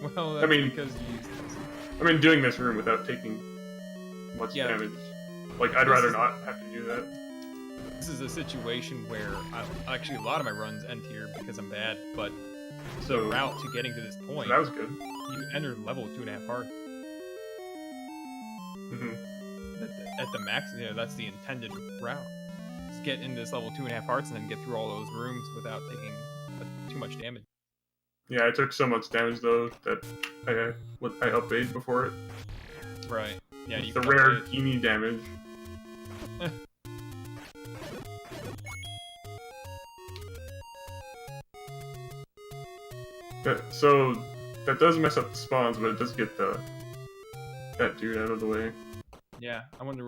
Well, that's because you used this. I'm in doing this room without taking much damage. Like, I'd rather not have to do that. This is a situation where actually a lot of my runs end here because I'm bad, but the route to getting to this point, that was good. You entered level 2.5 heart. At the max, that's the intended route. Just get into this level 2.5 hearts and then get through all those rooms without taking too much damage. Yeah, I took so much damage though that I upbait before it. Right. Yeah, you the rare teeny damage. So that does mess up the spawns, but it does get that dude out of the way. Yeah, I wonder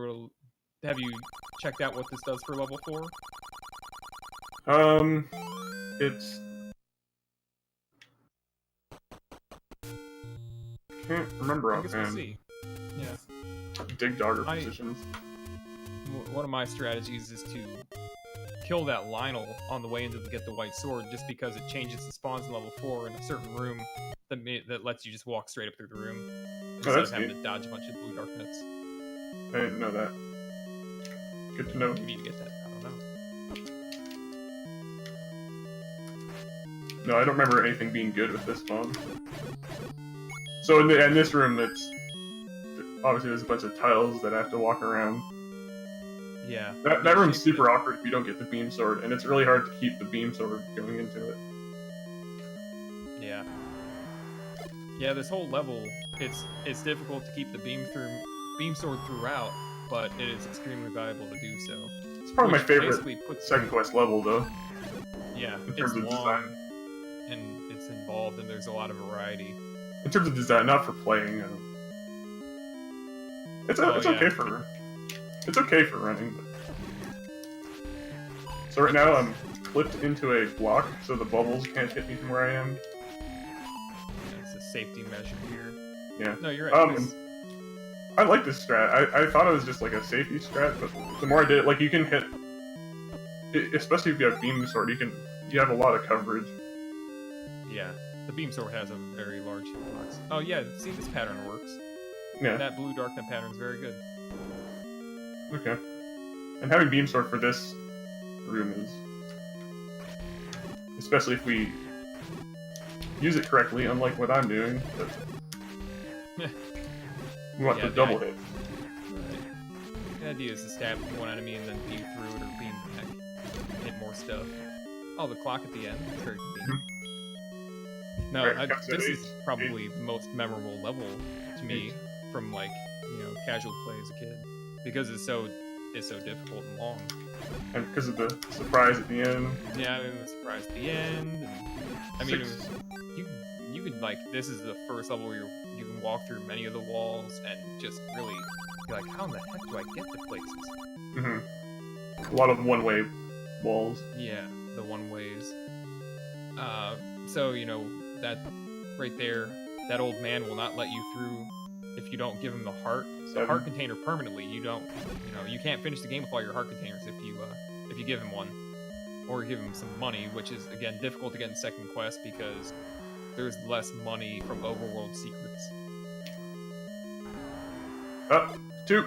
have you checked out what this does for level 4? It's can't remember I guess we'll offhand. see. Yeah. Dig dogger positions. One of my strategies is to kill that Lionel on the way into get the white sword, just because it changes the spawns in level 4 in a certain room that lets you just walk straight up through the room instead of having to dodge a bunch of blue dark nuts. I didn't know that. Good to know. Maybe you get that. I don't know. No, I don't remember anything being good with this spawn. So in this room, that's obviously there's a bunch of tiles that I have to walk around. Yeah. That room's super awkward if you don't get the beam sword, and it's really hard to keep the beam sword going into it. Yeah. Yeah, this whole level, it's difficult to keep the beam sword throughout, but it is extremely valuable to do so. It's probably my favorite second quest level, though. Yeah, in terms of long, design. and it's involved, and there's a lot of variety. In terms of design, not for playing. It's okay for running. But... So right now I'm clipped into a block, so the bubbles can't hit me from where I am. It's a safety measure here. Yeah. No, you're right. I like this strat. I thought it was just like a safety strat, but the more I did it, like you can hit, especially if you have beam sword, you have a lot of coverage. Yeah, the beam sword has a very large hitbox. Oh yeah, see, this pattern works. Yeah. That blue dark net pattern is very good. Okay. And having beam sword for this room is, especially if we use it correctly, unlike what I'm doing. But we want the double hit. Right. The idea is to stab one enemy and then beam through it or beam back, hit more stuff. Oh, the clock at the end. It's very convenient. No, Right, comes at this is 8. probably the most memorable level to me from like casual play as a kid because it's so difficult and long. And because of the surprise at the end. Yeah, I mean, the surprise at the end. And, I mean, you could like this is the first level where you can walk through many of the walls and just really be like, how in the heck do I get to places? A lot of one-way walls. Yeah, the one ways. So that right there, that old man will not let you through if you don't give him the heart container permanently. You can't finish the game with all your heart containers if you give him one, or give him some money, which is again difficult to get in second quest because there's less money from overworld secrets. Up, 2.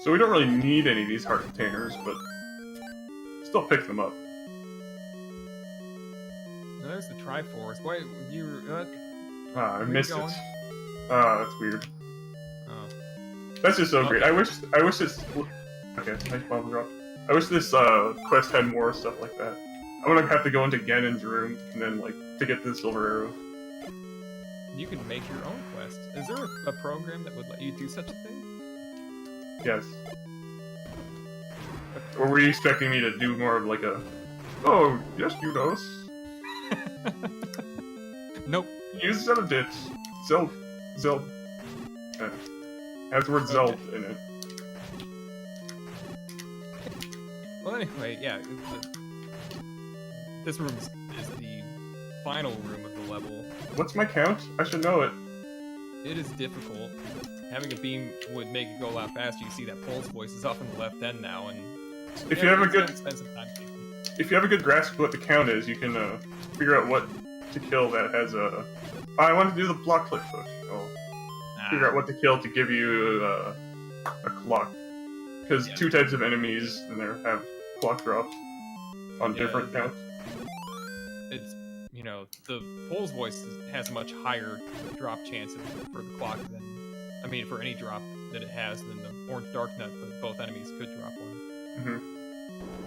So we don't really need any of these heart containers, but still pick them up. There's the Triforce. Wait, I missed it. going? That's weird. Oh. That's just so great. Okay. I wish this. Okay, nice bomb drop. I wish this quest had more stuff like that. I'm gonna have to go into Ganon's room and then to get the silver arrow. You can make your own quest. Is there a program that would let you do such a thing? Yes. Or were you expecting me to do more of oh, yes, you know. Nope. Use Zelda ditch. Zeld. Has the word Zeld in it. Well, anyway, yeah. This room is the final room of the level. What's my count? I should know it. It is difficult. Having a beam would make it go a lot faster. You see that Pole's voice is off in the left end now, and if you have a good expensive time. If you have a good grasp of what the count is, you can figure out what to kill that has a. I want to do the block click push. Figure out what to kill to give you a clock, because 2 types of enemies in there have clock drops on different counts. It's the Pole's voice has a much higher drop chance for the clock for any drop that it has than the orange dark nut, but both enemies could drop one.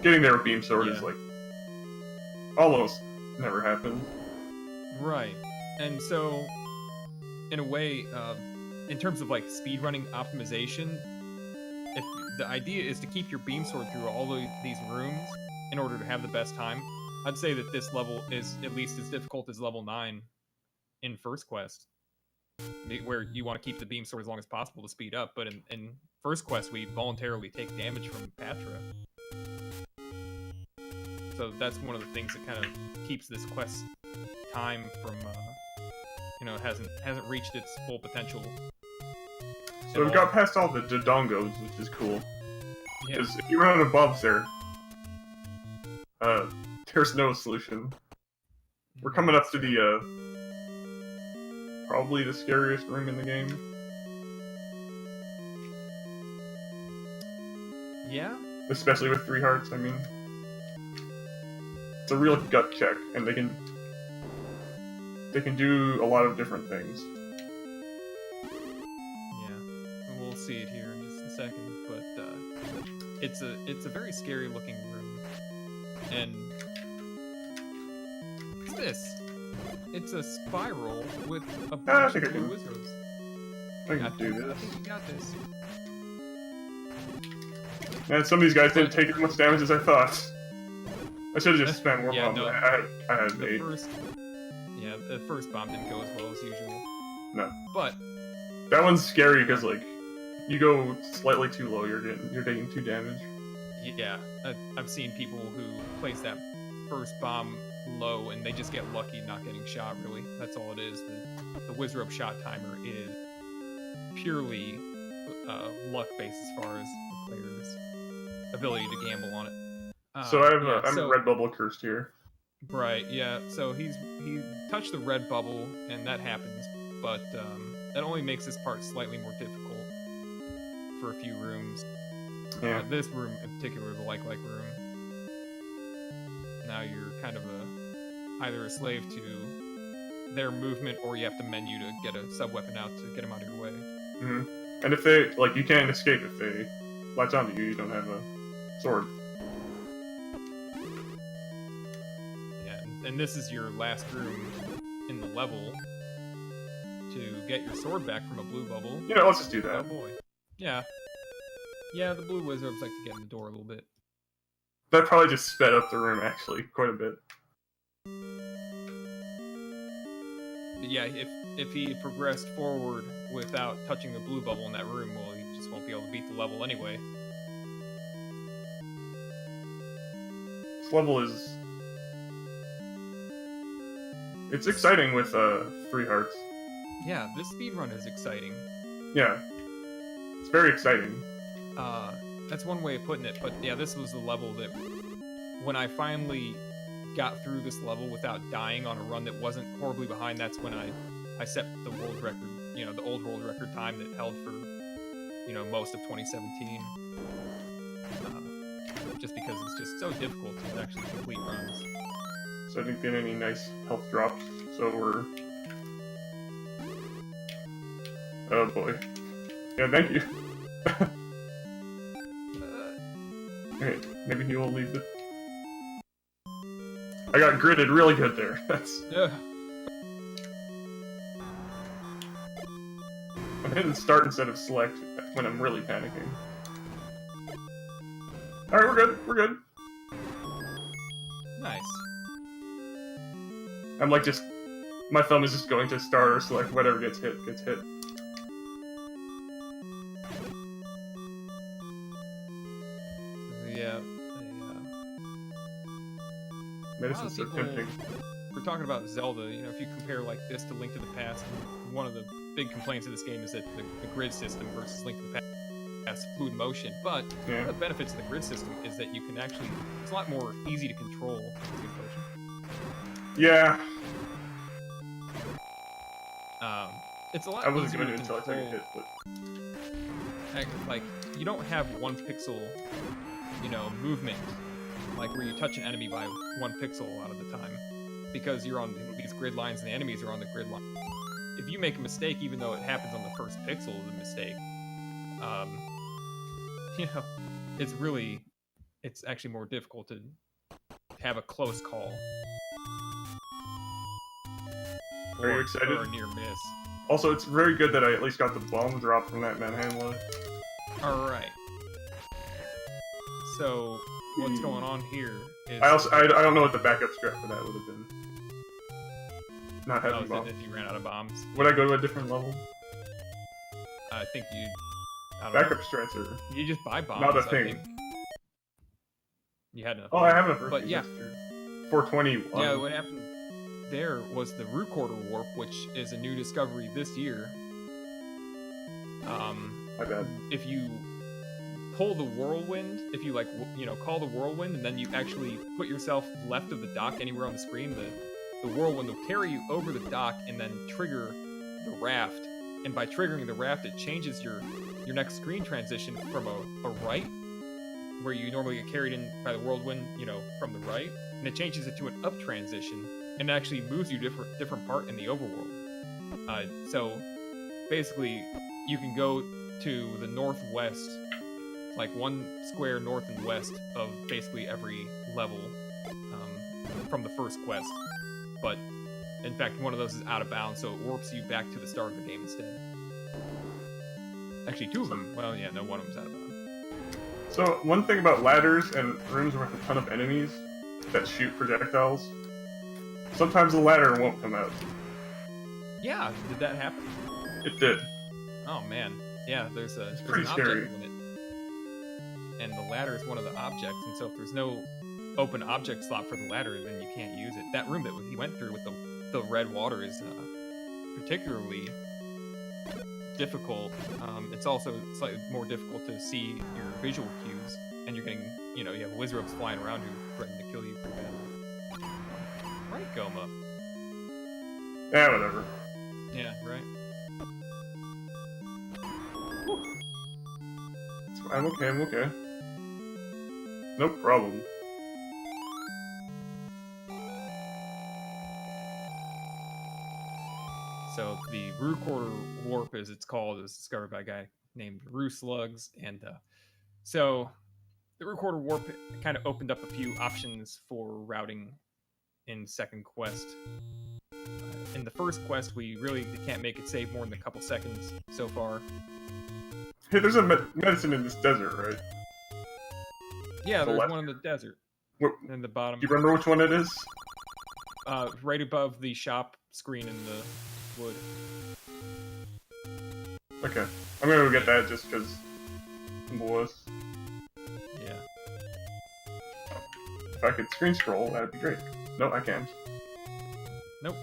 Getting there with beam sword is almost never happens. Right, and so in a way, in terms of speedrunning optimization, if the idea is to keep your beam sword through all of these rooms in order to have the best time, I'd say that this level is at least as difficult as level 9 in First Quest, where you want to keep the beam sword as long as possible to speed up, but in First Quest we voluntarily take damage from Patra. So that's one of the things that kind of keeps this quest time from, hasn't reached its full potential. So we got past all the Dodongos, which is cool. Yeah. Because if you run above there, there's no solution. We're coming up to the, probably the scariest room in the game. Yeah? Especially with 3 hearts, I mean. It's a real gut check, and they can do a lot of different things. Yeah, we'll see it here in just a second, but it's a very scary looking room, and what's this? It's a spiral with a bunch of blue wizards. I can do I this. think you got this. Man, some of these guys didn't take as much damage as I thought. I should have just spent more bombs. No, I had 8. The first bomb didn't go as well as usual. No. But that one's scary because you go slightly too low, you're taking 2 damage. Yeah, I've seen people who place that first bomb low and they just get lucky not getting shot. Really, that's all it is. The Wizrobe shot timer is purely luck based as far as the player's ability to gamble on it. So I'm a red bubble cursed here. Right, yeah. So he touched the red bubble, and that happens, but that only makes this part slightly more difficult for a few rooms. Yeah. This room in particular, the like room. Now you're kind of either a slave to their movement, or you have to menu to get a sub weapon out to get them out of your way. And if they you can't escape if they latch onto you. You don't have a sword. Yeah, and this is your last room in the level to get your sword back from a blue bubble. You know, let's just do that. Oh boy. Yeah. Yeah, the blue wizards like to get in the door a little bit. That probably just sped up the room, actually, quite a bit. But yeah, if he progressed forward without touching the blue bubble in that room, well, he just won't be able to beat the level anyway. This level is... It's exciting with 3 hearts. Yeah, this speedrun is exciting. Yeah. It's very exciting. That's one way of putting it, but yeah, this was the level that when I finally got through this level without dying on a run that wasn't horribly behind, that's when I set the world record, you know, the old world record time that held for, you know, most of 2017. Just because it's just so difficult to actually complete runs. So I didn't get any nice health drops, so we're... Oh boy. Yeah, thank you. Okay, maybe he will leave it. I got gridded really good there. That's... I'm hitting start instead of select when I'm really panicking. Alright, we're good. We're good. Nice. I'm like just... My thumb is just going to start or select. Whatever gets hit, gets hit. Yeah. Medicine's so tempting. We're talking about Zelda, you know, if you compare like this to Link to the Past, one of the big complaints of this game is that the grid system versus Link to the Past fluid motion, but one of the benefits of the grid system is that you can actually, it's a lot more easy to control fluid motion. Yeah. It's a lot I wasn't easier going to to until I took a hit, but... Like, you don't have one pixel, you know, movement, like where you touch an enemy by 1 pixel a lot of the time, because you're on these grid lines and the enemies are on the grid line. If you make a mistake, even though it happens on the first pixel of the mistake, you know, it's actually more difficult to have a close call. Are you excited? Or a near miss. Also, it's very good that I at least got the bomb drop from that manhandler. Alright. So, what's going on here is... I don't know what the backup strat for that would have been. Not having bombs. If you ran out of bombs. Would I go to a different level? I think you... Backup strats are... You just buy bombs, not a I thing. think. You had enough. Oh, I have enough. But yeah. 421. Yeah, what happened there was the recorder warp, which is a new discovery this year. My bad. If you pull the whirlwind, if you, like, you know, call the whirlwind, and then you actually put yourself left of the dock anywhere on the screen, the whirlwind will carry you over the dock and then trigger the raft. And by triggering the raft, it changes your next screen transition from a right, where you normally get carried in by the whirlwind, you know, from the right, and it changes it to an up transition, and actually moves you different part in the overworld. So basically, you can go to the northwest, like 1 square north and west of basically every level from the first quest. But in fact, one of those is out of bounds, so it warps you back to the start of the game instead. Actually, 2 of them. Well, yeah, no, one of them's out of bounds. So, one thing about ladders and rooms with a ton of enemies that shoot projectiles, sometimes the ladder won't come out. Yeah, did that happen? It did. Oh man, yeah. There's an pretty scary. object limit, and the ladder is one of the objects. And so if there's no open object slot for the ladder, then you can't use it. That room that he went through with the red water is particularly difficult. It's also slightly more difficult to see your visual cues, and you're getting, you know, you have wizards flying around who threaten to kill you pretty badly. Right, Goma. Yeah, whatever. Yeah, right. I'm okay, I'm okay. No problem. So the Recorder warp, as it's called, was discovered by a guy named Rue Slugs, and So the recorder warp kind of opened up a few options for routing in second quest. In the first quest, we really can't make it save more than a couple seconds so far. Hey, there's a medicine in this desert, right? Yeah, The there's left. one in the desert. What, In the bottom. do you remember which one it is? Right above the shop screen in the wood. Okay. I'm gonna go get that just because boys. Yeah. If I could screen scroll, that'd be great. No, I can't. Nope.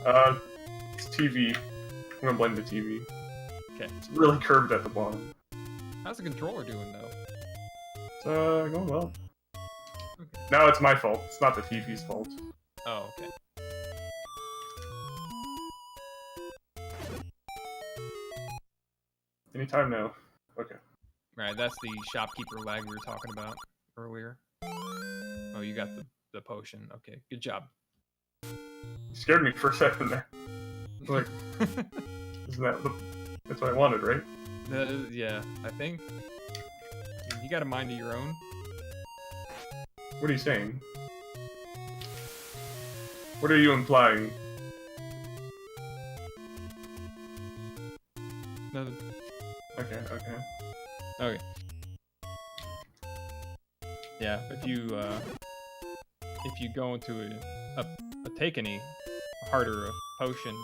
It's TV. I'm gonna blame the TV. Okay. It's really curved at the bottom. How's the controller doing, though? It's going well. Okay. Now it's my fault. It's not the TV's fault. Oh, okay. Anytime now. Okay. Right, that's the shopkeeper lag we were talking about earlier. Oh, you got the potion. Okay, good job. You scared me for a second there. Like, isn't that's what I wanted, right? Yeah, I think. You got a mind of your own. What are you saying? What are you implying? No. Okay. Okay. Yeah, if you go into a take any heart or a potion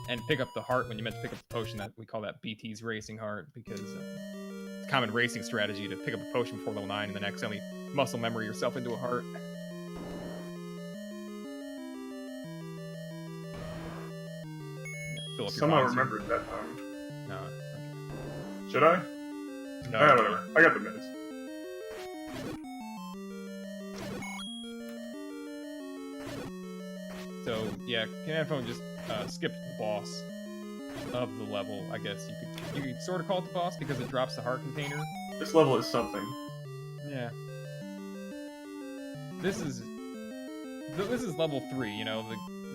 and pick up the heart when you meant to pick up the potion, that we call that BT's racing heart, because it's a common racing strategy to pick up a potion before level 9 and then accidentally muscle memory yourself into a heart. Fill up your Somehow bombs. remembered that time. No. Okay. Should I? No. Whatever. I got the minutes. So yeah, khananaphone just skipped the boss of the level. I guess you could sort of call it the boss because it drops the heart container. This level is something. Yeah. This is level 3. You know,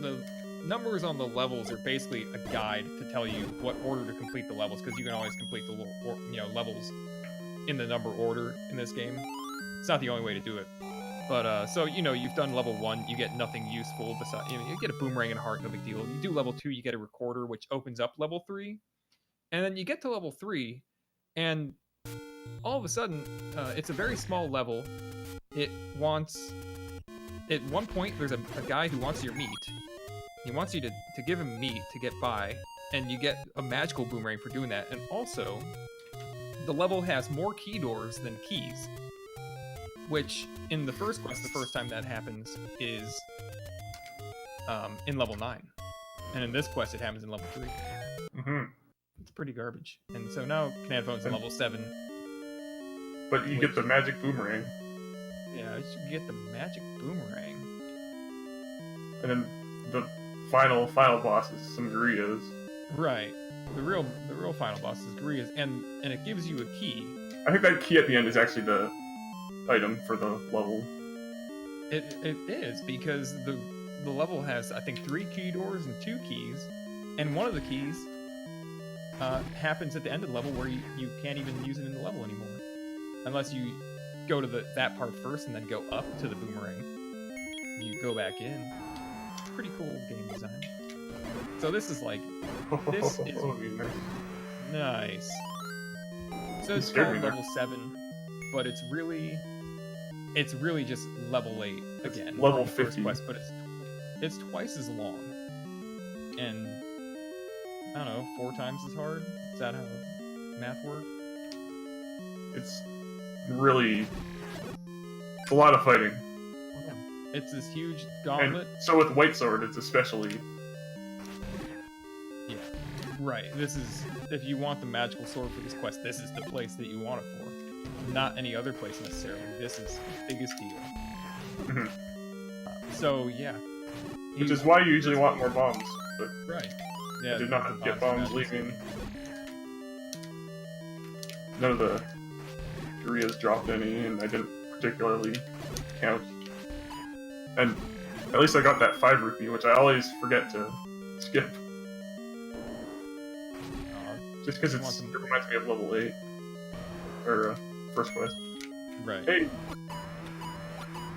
the numbers on the levels are basically a guide to tell you what order to complete the levels, because you can always complete the levels in the number order in this game. It's not the only way to do it. But, so, you've done level 1, you get nothing useful besides, you get a boomerang and a heart, no big deal. You do level 2, you get a recorder, which opens up level 3. And then you get to level 3, and all of a sudden, it's a very small level. At one point, there's a guy who wants your meat. He wants you to give him meat to get by, and you get a magical boomerang for doing that. And also, the level has more key doors than keys, which in the first quest, the first time that happens is in level 9, and in this quest it happens in level 3. Mm-hmm. It's pretty garbage. And so now khananaphone's in level 7. But you get the magic boomerang, Yeah, you get the magic boomerang. and then the final boss is some Gurias. Right. The real final boss is Gurias, and it gives you a key. I think that key at the end is actually the item for the level. It is, because the level has, I think, 3 key doors and 2 keys, and one of the keys happens at the end of the level where you can't even use it in the level anymore, unless you go to that part first and then go up to the boomerang. You go back in. Pretty cool game design. So this is like, this is nice. So it's called level 7, but it's really just level 8 again. Level the first 50. quest, but it's twice as long, and I don't know, 4 times as hard. Is that how math works? It's a lot of fighting. It's this huge And gauntlet. so with White Sword, it's especially. Yeah, right. This is, if you want the magical sword for this quest, this is the place that you want it for. Not any other place necessarily. This is the biggest deal. Mhm. So yeah. Which is why you usually want more bombs, but Right. Yeah. I did not the get bombs bombs are magic. leaving. None of the Gurias dropped any, and I didn't particularly count. And at least I got that 5 rupee, which I always forget to skip. Just because it reminds me of level 8. Or first quest. Right. Hey,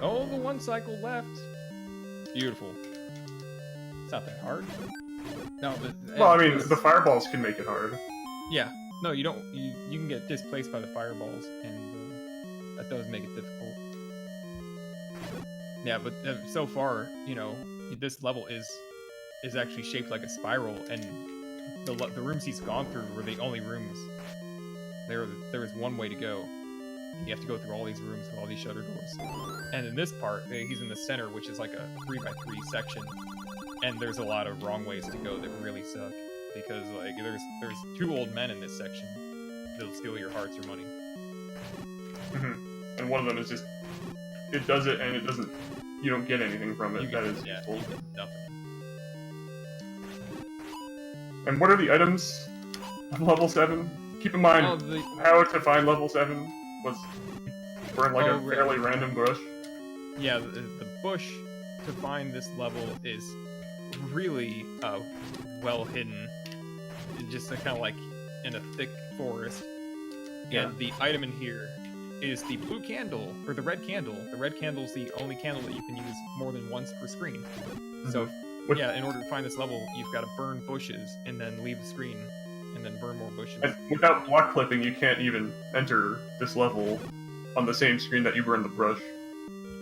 Oh, the one cycle left. Beautiful. It's not that hard. No, but well, I mean, the fireballs can make it hard. yeah. No, you don't. You can get displaced by the fireballs, and that does make it difficult. Yeah, but so far, you know, this level is actually shaped like a spiral, and the rooms he's gone through were the only rooms. There is one way to go. You have to go through all these rooms with all these shutter doors. And in this part, he's in the center, which is like a 3x3 section. And there's a lot of wrong ways to go that really suck. Because like there's two old men in this section that'll steal your hearts or money. And one of them is just, it does it and it doesn't, you don't get anything from it. You That get, is yeah, cool. you get nothing. And what are the items of level 7? Keep in mind, how to find level 7 was burn like a fairly random bush. Yeah, the bush to find this level is really well hidden. Just kind of like in a thick forest. Yeah. And the item in here is the blue candle, or the red candle. The red candle is the only candle that you can use more than once per screen. So, yeah, in order to find this level, you've got to burn bushes and then leave the screen and then burn more bushes. And without block clipping, you can't even enter this level on the same screen that you burn the brush.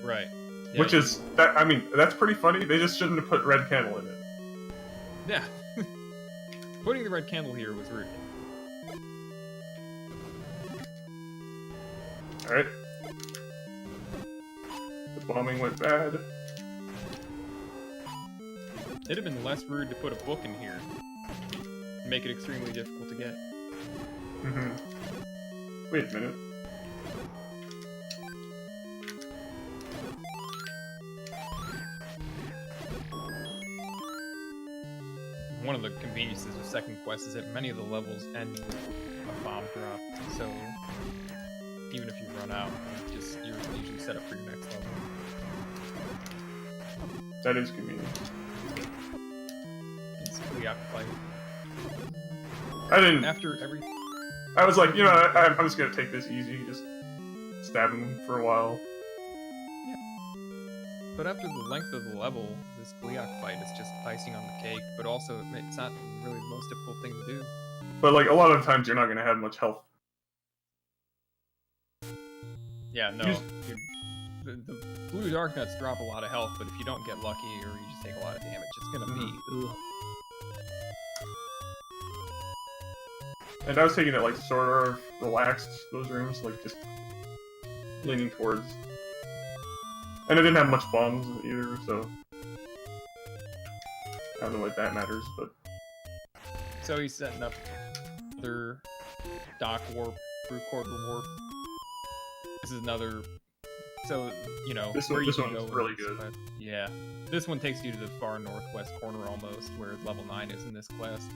Right. Yeah, Which is, that. I mean, that's pretty funny. They just shouldn't have put red candle in it. Yeah. Putting the red candle here was rude. Alright. The bombing went bad. It'd have been less rude to put a book in here and make it extremely difficult to get. Wait a minute. One of the conveniences of second quest is that many of the levels end with a bomb drop, so even if you run out, you're usually set up for your next level. That is convenient. It's Cleoc fight. I didn't. After every... I was like, you know, I'm just gonna take this easy, just stab him for a while. But after the length of the level, this Cleoc fight is just icing on the cake, but also it's not really the most difficult thing to do. But like, a lot of times you're not gonna have much health. Yeah, no. The blue dark nuts drop a lot of health, but if you don't get lucky or you just take a lot of damage, it's gonna be... Ugh. And I was taking it like sort of relaxed, those rooms, like just leaning towards. And I didn't have much bombs either, so I don't know what that matters, but... So he's setting up another dock warp, through quarter warp. This is another... So, you know, this where one, you this can one's go really with this good. quest. Yeah. This one takes you to the far northwest corner almost, where level 9 is in this quest.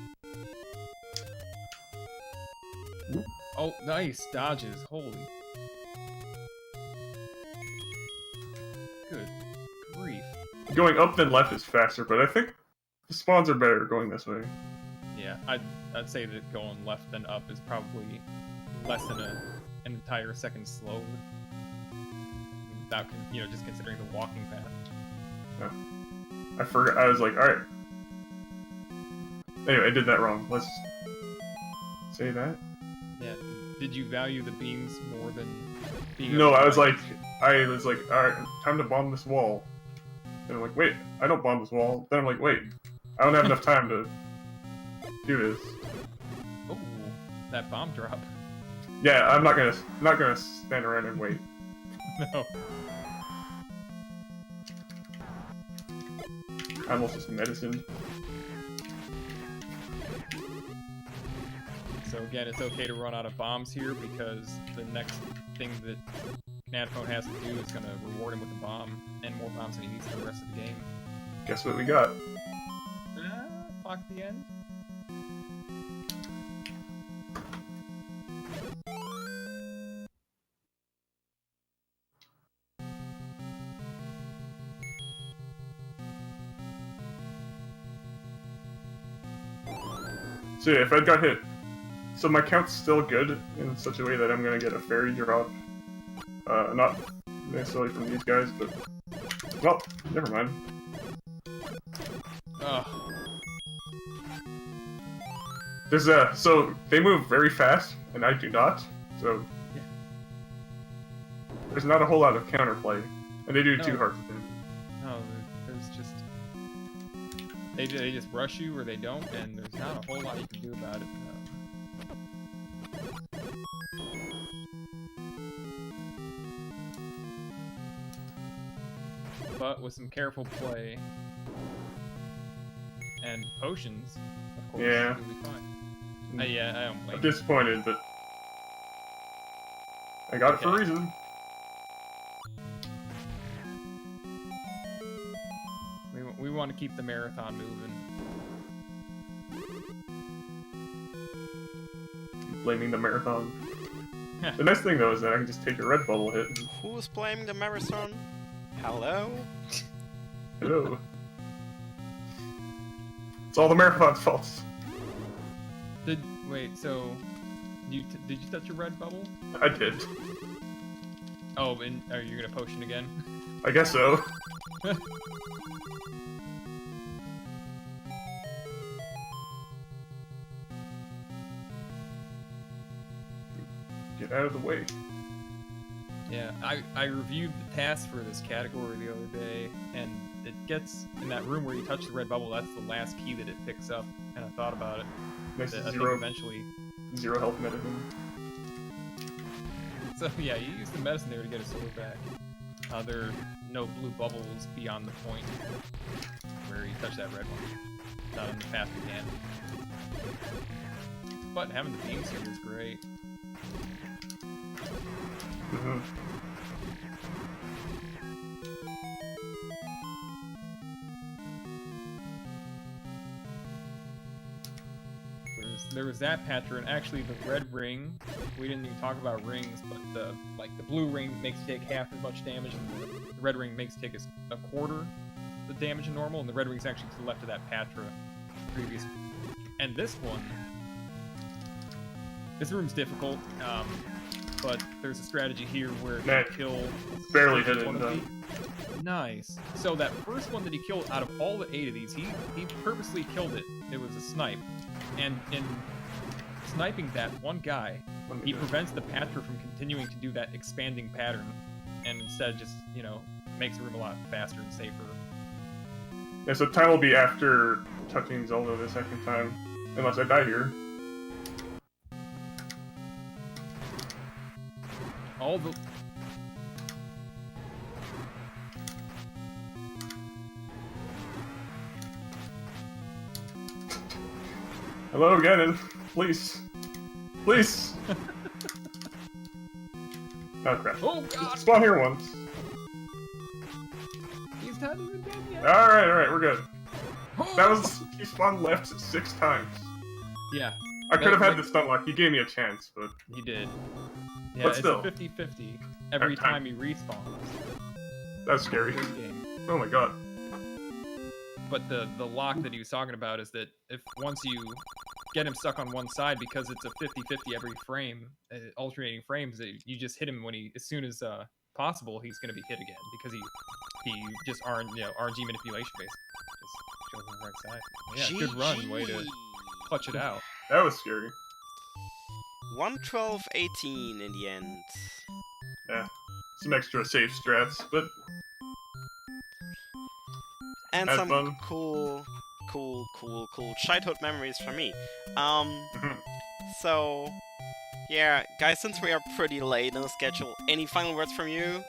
Oh, nice! Dodges, holy. Good grief. Going up then left is faster, but I think the spawns are better going this way. Yeah, I'd say that going left then up is probably less than an entire second slower. Without, you know, just considering the walking path. Yeah. I forgot, I was like, alright. Anyway, I did that wrong. Let's say that. Yeah, did you value the beams more than being... No, I was like, alright, time to bomb this wall. And I'm like, wait, I don't bomb this wall. Then I'm like, wait, I don't have enough time to do this. Oh, that bomb drop. Yeah, I'm not gonna stand around and wait. No. I almost just medicine. So again, it's okay to run out of bombs here because the next thing that khananaphone has to do is going to reward him with a bomb and more bombs than he needs for the rest of the game. Guess what we got? Clock the end. So yeah, if I got hit, so my count's still good in such a way that I'm gonna get a fairy drop Not necessarily from these guys, but... Well, never mind. Ugh. There's so they move very fast, and I do not, so... Yeah. There's not a whole lot of counterplay, and they do No. 2 hearts of damage. No, there's just... They just rush you or they don't, and there's not a whole lot you can do about it. But with some careful play and potions, of course, Yeah. you'll be fine. Yeah, I don't I'm like disappointed, but... I got it for a Okay. reason. We want to keep the marathon moving. Blaming the marathon. The nice thing, though, is that I can just take a red bubble hit and... Who's blaming the marathon? Hello? Hello. It's all the marathon's fault. Wait, so did you touch a red bubble? I did. Oh, and are you gonna potion again? I guess so. Get out of the way. Yeah, I reviewed the task for this category the other day, and it gets in that room where you touch the red bubble. That's the last key that it picks up, and I thought about it. Nice I think zero, eventually. 0 health medicine. So yeah, you use the medicine there to get a sword back. There are no blue bubbles beyond the point where you touch that red one. Not in the path again. But having the beam suit is great. Mhm. There was that pattern. Actually, the red ring, we didn't even talk about rings, but the blue ring makes you take half as much damage, and the red ring makes you take a quarter the damage than normal, and the red ring's actually to the left of that Patra previous. And this room's difficult, but there's a strategy here where if Man, you kill barely hit it one and of done. Nice. So that first one that he killed, out of all the 8 of these, he purposely killed it. It was a snipe. And in sniping that one guy, he prevents the Patra from continuing to do that expanding pattern, and instead just, makes the room a lot faster and safer. Yeah, so time will be after touching Zelda the second time, unless I die here. All the... Hello, Ganon. Please. Please! Oh, crap. Oh, God! Spawn here once. He's not even dead yet. Alright, we're good. Oh! That was... He spawned left 6 times. Yeah, I could have had the stun lock. He gave me a chance, but... he did. Yeah, But still. it's a 50-50 every time he respawns. That's scary. This game. Oh my god. But the lock that he was talking about is that if once you get him stuck on one side, because it's a 50-50 every frame, alternating frames, that you just hit him when as soon as possible, he's going to be hit again, because he just RNG manipulation based. Just goes on the right side. Yeah, good run, way to clutch it out. That was scary. 112-18 in the end. Yeah. Some extra safe strats, but... And Had some fun. cool childhood memories for me. Mhm. So, yeah, guys, since we are pretty late in the schedule, any final words from you?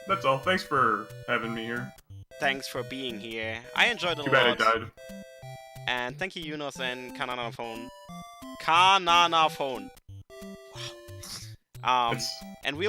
That's all. Thanks for having me here. Thanks for being here. I enjoyed it Too a bad I lot. died. And thank you, Yunus and khananaphone. Khananaphone. Wow. It's... And we'll